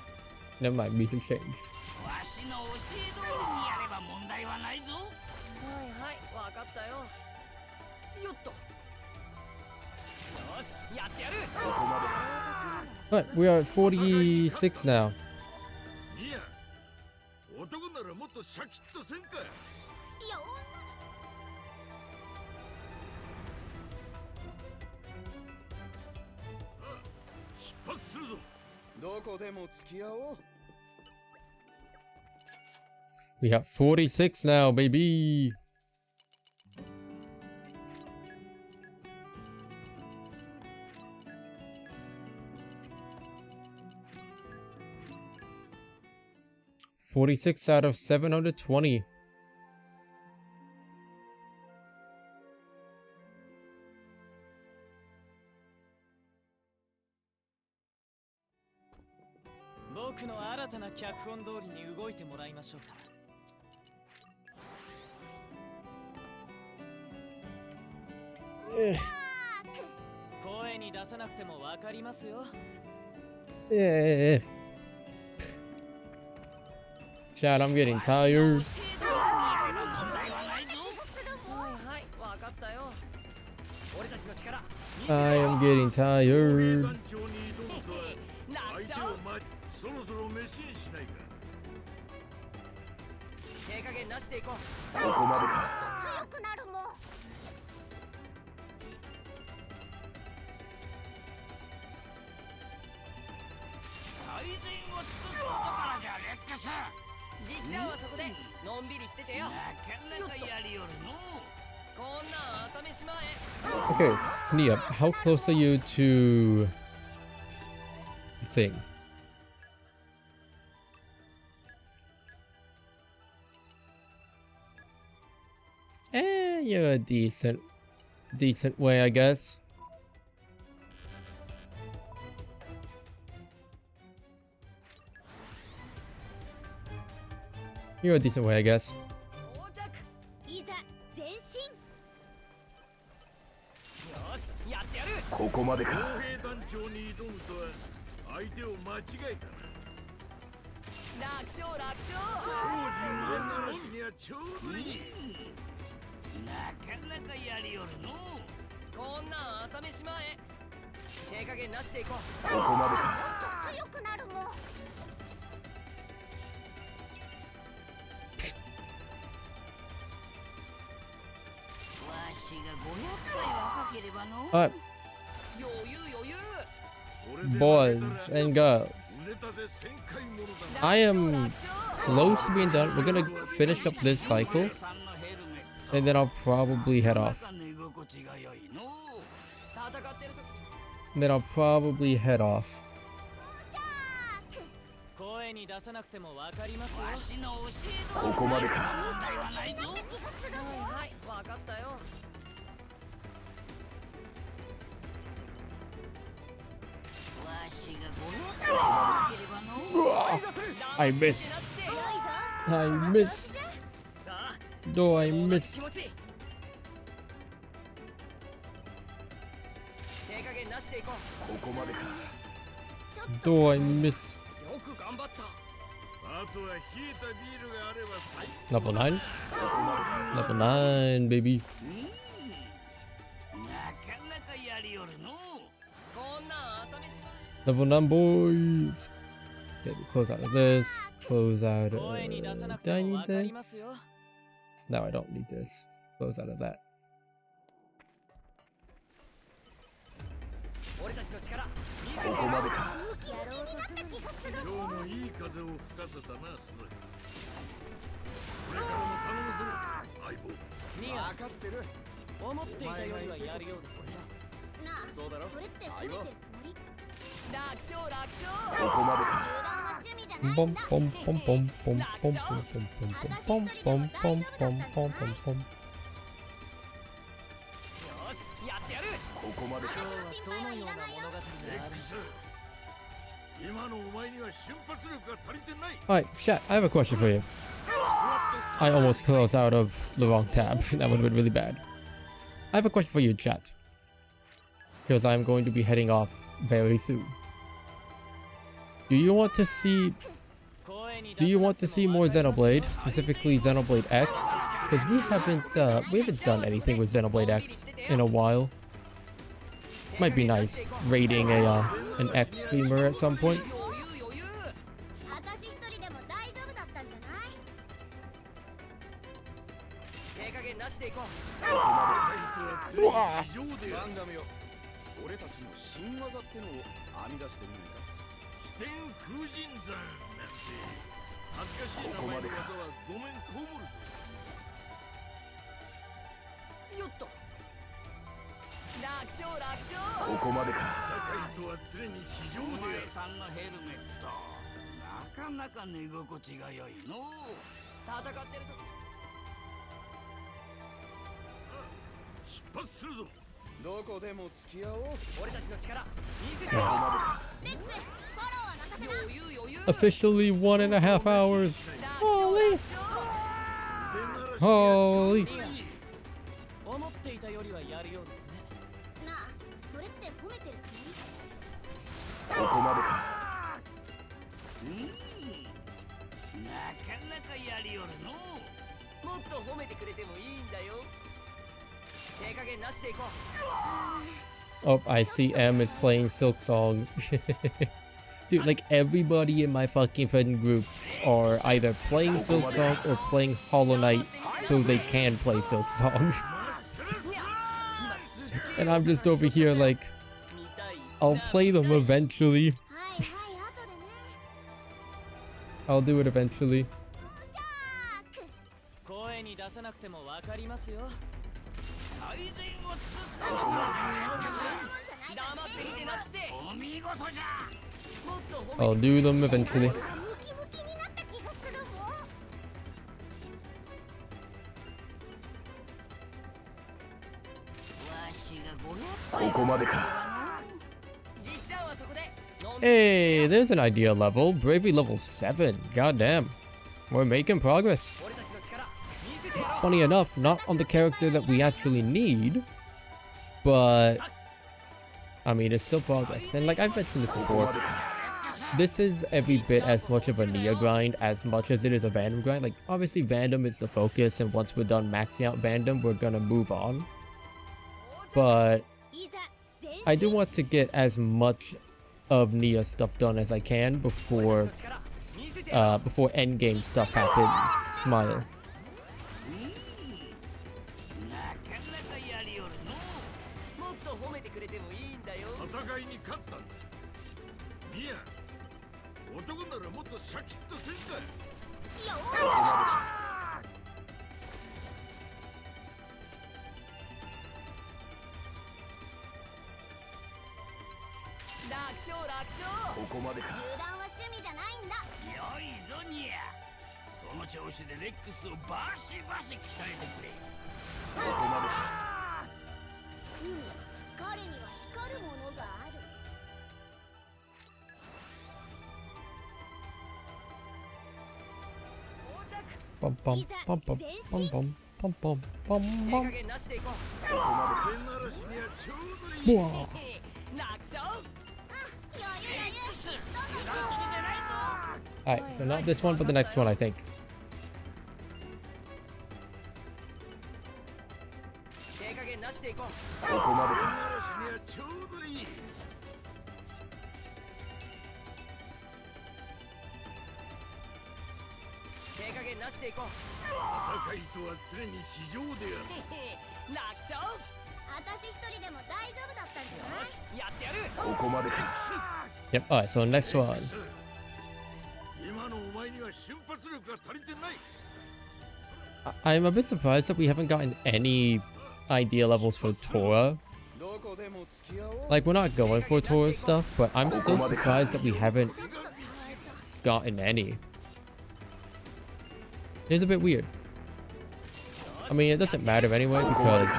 Never mind, music change. わしの教え通りにやれば問題はないぞ。はいはいわかったよ。よっと。よしやってやる。 But we are at 46 now. いや、男ならもっとシャキッとせんか。いや出発するぞ。どこでも付き合おう。 We have 46 now, baby. $46 out of 720. Yeah. Chad, I'm getting tired. はいはいわかったよ。俺たちの力 I am getting 防衛 tired. 団長に挑むとは楽勝。相手をそろそろ飯にしないか。手加減なしでいこう。強くなるもん。最善を尽くすことからじゃレックス。じっちゃんはそこでのんびりしててよ。なかなかやりよるの。こんなん朝飯前。 Okay, Nia, how close are you to the thing? You're a decent way, I guess. You're a decent way, I guess. 到着。いざ前進。よしやってやる。ここまでか。防衛団長に挑むとは相手を間違えたな。楽勝楽勝。精進連ならしにはちょうどいい。なかなかやりよるの。こんなん朝飯前。手加減なしでいこう。もっと強くなるもん。わしが500回若ければの。 Alright, 余裕余裕。 boys and girls, 腕立て1000回ものだな。 I am close to being done. We're gonna finish up this cycle, さんのヘルメット。 and then I'll probably head off. なかなか寝心地が良いの。戦ってる時 And then I'll probably head off. 声に出さなくてもわかりますよ。わしの教え通りここまでか。問題はないぞ。はいはいわかったよ。わしが500回若ければの。 I missed. I missed. No, I missed. 気持ちいい。手加減なしでいこう。ここまでか。 No, I missed. よく頑張った。あとは冷えたビールがあれば最高。 Level 9? Level 9, baby. なかなかやりよるの。こんなん朝飯前。 Level 9, boys. Okay, we close out of this. Close out of... 声に出さなく Do I ても need わかり this? ますよ。 No, I don't need this. Close out of that. 俺たちの力見せてよ。やろうと組む気がする今もん。日もいい風を吹かせたな、鈴木。これからも頼むぞ、相棒。ニア分かってる。思っていたよりはやるようですね。なあ、そうだろ。それって褒めてるつもり？楽勝楽勝。油断は趣味じゃない Bum んだ。 bum bum bum bum bum bum bum bum bum bum bum bum bum. よしやってやる。ここまでか。私の心配はいらないよ。レックス。今のお前には瞬発力が足りてない。 Alright, chat, I have a question for you. I almost closed out of the wrong tab. That would have been really bad. I have a question for you, chat. Because I'm going to be heading off very soon. Do you want to see do you want to see more Xenoblade, specifically Xenoblade X? Because we haven't done anything with Xenoblade X in a while. Might be nice raiding an X streamer at some point. 私一人でも大丈夫だったんじゃない？手加減なしでいこう。ガンダムよ、俺たちの新技ってのを編み出してみないか？飛天風神山なんて恥ずかしい名前の技はごめんこぼるぞ。よっと。楽勝楽勝。ここまでか。高いとは常に非常おである。前さんのヘルメットなかなか寝心地が良いの。戦ってる時。出発するぞ。どこでも付き合おう。俺たちの力見せてよ。レックス、フォローは任せな。余裕余裕。 Officially 1.5 hours. Holy. Holy. 思っていたよりはやるようですね。なあ、それって褒めてるつもり？ここまでか。なかなかやりよるの。もっと褒めてくれてもいいんだよ。手加減なしでいこう。 Oh, I see M is playing Silk Song. Dude, like everybody in my fucking friend group are either playing Silk Song or playing Hollow Knight so they can play Silk Song. And I'm just over here like, I'll play them eventually. はいはい、後でね。 I'll do it eventually. ジャーク。声に出さなくてもわかりますよ。最善を尽くすことじゃ黙って見てなって。お見事じゃ。もっと褒め I'll do them eventually. ムキムキになった気がするぞ。わしが500ここまでか。じっちゃんはそこで。 Hey, there's an idea level. Bravery level 7. Goddamn. We're making progress. 俺たちの力見せてやろう。 Funny enough, not on the character that we actually need, but I mean, it's still progress. And like I've mentioned this before, this is every bit as much of a Nia grind as much as it is a Vandom grind. Like, obviously Vandom is the focus, and once we're done maxing out Vandom, we're gonna move on. But いざ前進。 I do want to get as much of Nia stuff done as I can before 力見せてやろう。 before endgame stuff happens. Smile. なかなかやりよるの。もっと褒めてくれてもいいんだよ。戦いに勝ったんだ。ミヤ、男ならもっとシャキッとせんか。楽勝楽勝。ここまでか。油断は趣味じゃないんだ。良いぞニア。その調子でレックスをバシバシ鍛えてくれ。うん、彼には光るものがある。 Bum bum bum bum bum bum bum bum bum 手 bum. 加減なしでいこう。ここまで。ペン嵐にはちょうどいい。 Whoa. 楽勝。余裕余裕。 油断するでないぞ。 Alright, so not this one, but the next one, I think. 手加減なしでいこう。ここまで。ペン嵐にはちょうどいい。手加減なしでいこう。高いとは常に非常である。楽勝。私一人でも大丈夫だったんじゃない？やってやる。ここまでか。 Yep, alright, so next one. 今のお前には瞬発力が足りてない。 I'm a bit surprised that we haven't gotten any idea levels for Tora. どこでも付き合おう。 Like, we're not going for Tora stuff, but I'm still surprised that we haven't gotten any. It's a bit weird. I mean, it doesn't matter anyway because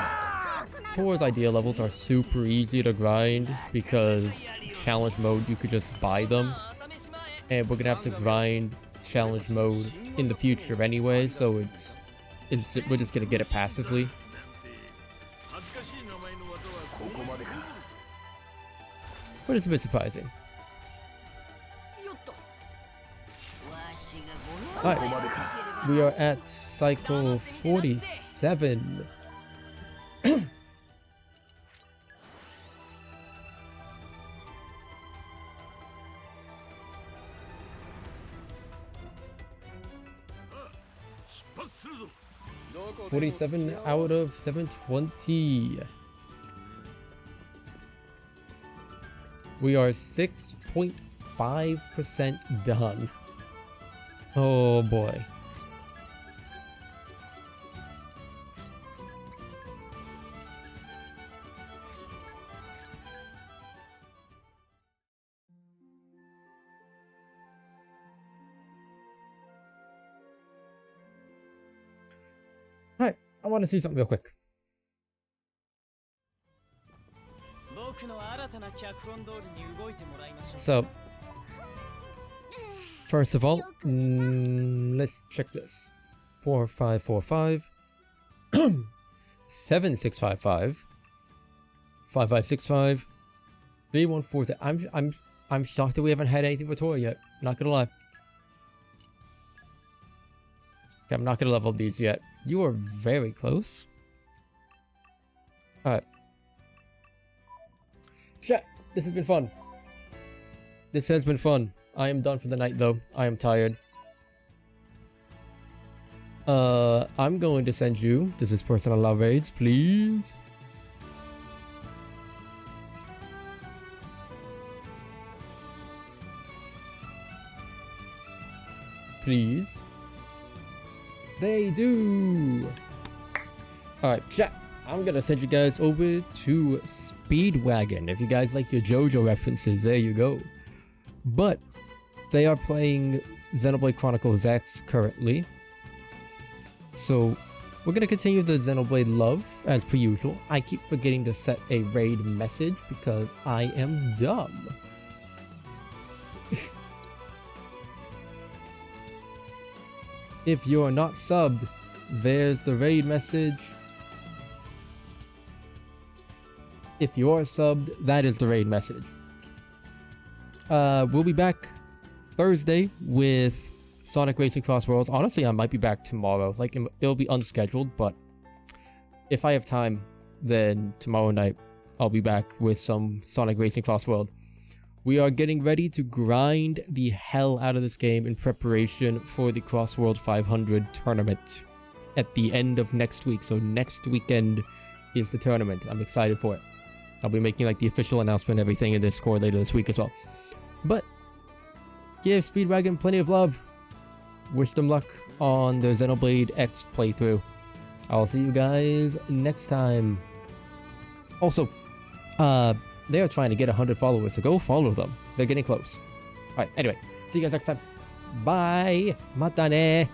Tora's idea levels are super easy to grind because challenge mode, you could just buy them. 朝飯前。 And we're gonna have to grind challenge mode in the future anyway, so we're just gonna get it passively. 恥ずかしい名前の技はここまでか。 But it's a bit surprising. よっと。わしが Alright, we are at cycle 47. $47 out of 720. We are 6.5% done. Oh boy. Alright, I want to see something real quick. So, first of all, let's check this. 4545, 7655, 5565, 3140. I'm shocked that we haven't had anything with Tori yet. Not gonna lie. Okay, I'm not gonna level these yet. You are very close. Alright. Chat, this has been fun. This has been fun. I am done for the night though. I am tired. I'm going to send you. This is personal love raids, please. Please. They do. Alright, chat. I'm gonna send you guys over to Speedwagon. If you guys like your JoJo references, there you go. But they are playing Xenoblade Chronicles X currently. So we're gonna continue the Xenoblade love as per usual. I keep forgetting to set a raid message because I am dumb. If you're not subbed, there's the raid message. If you're subbed, that is the raid message. We'll be back Thursday with Sonic Racing Cross Worlds. Honestly, I might be back tomorrow. Like, it'll be unscheduled, but if I have time, then tomorrow night I'll be back with some Sonic Racing Cross World. We are getting ready to grind the hell out of this game in preparation for the Cross World 500 tournament at the end of next week. So next weekend is the tournament. I'm excited for it. I'll be making like the official announcement and everything in Discord later this week as well. But give Speedwagon plenty of love. Wish them luck on the Xenoblade X playthrough. I'll see you guys next time. Also, they are trying to get 100 followers, so go follow them. They're getting close. Alright, anyway, see you guys next time. Bye! Mata ne!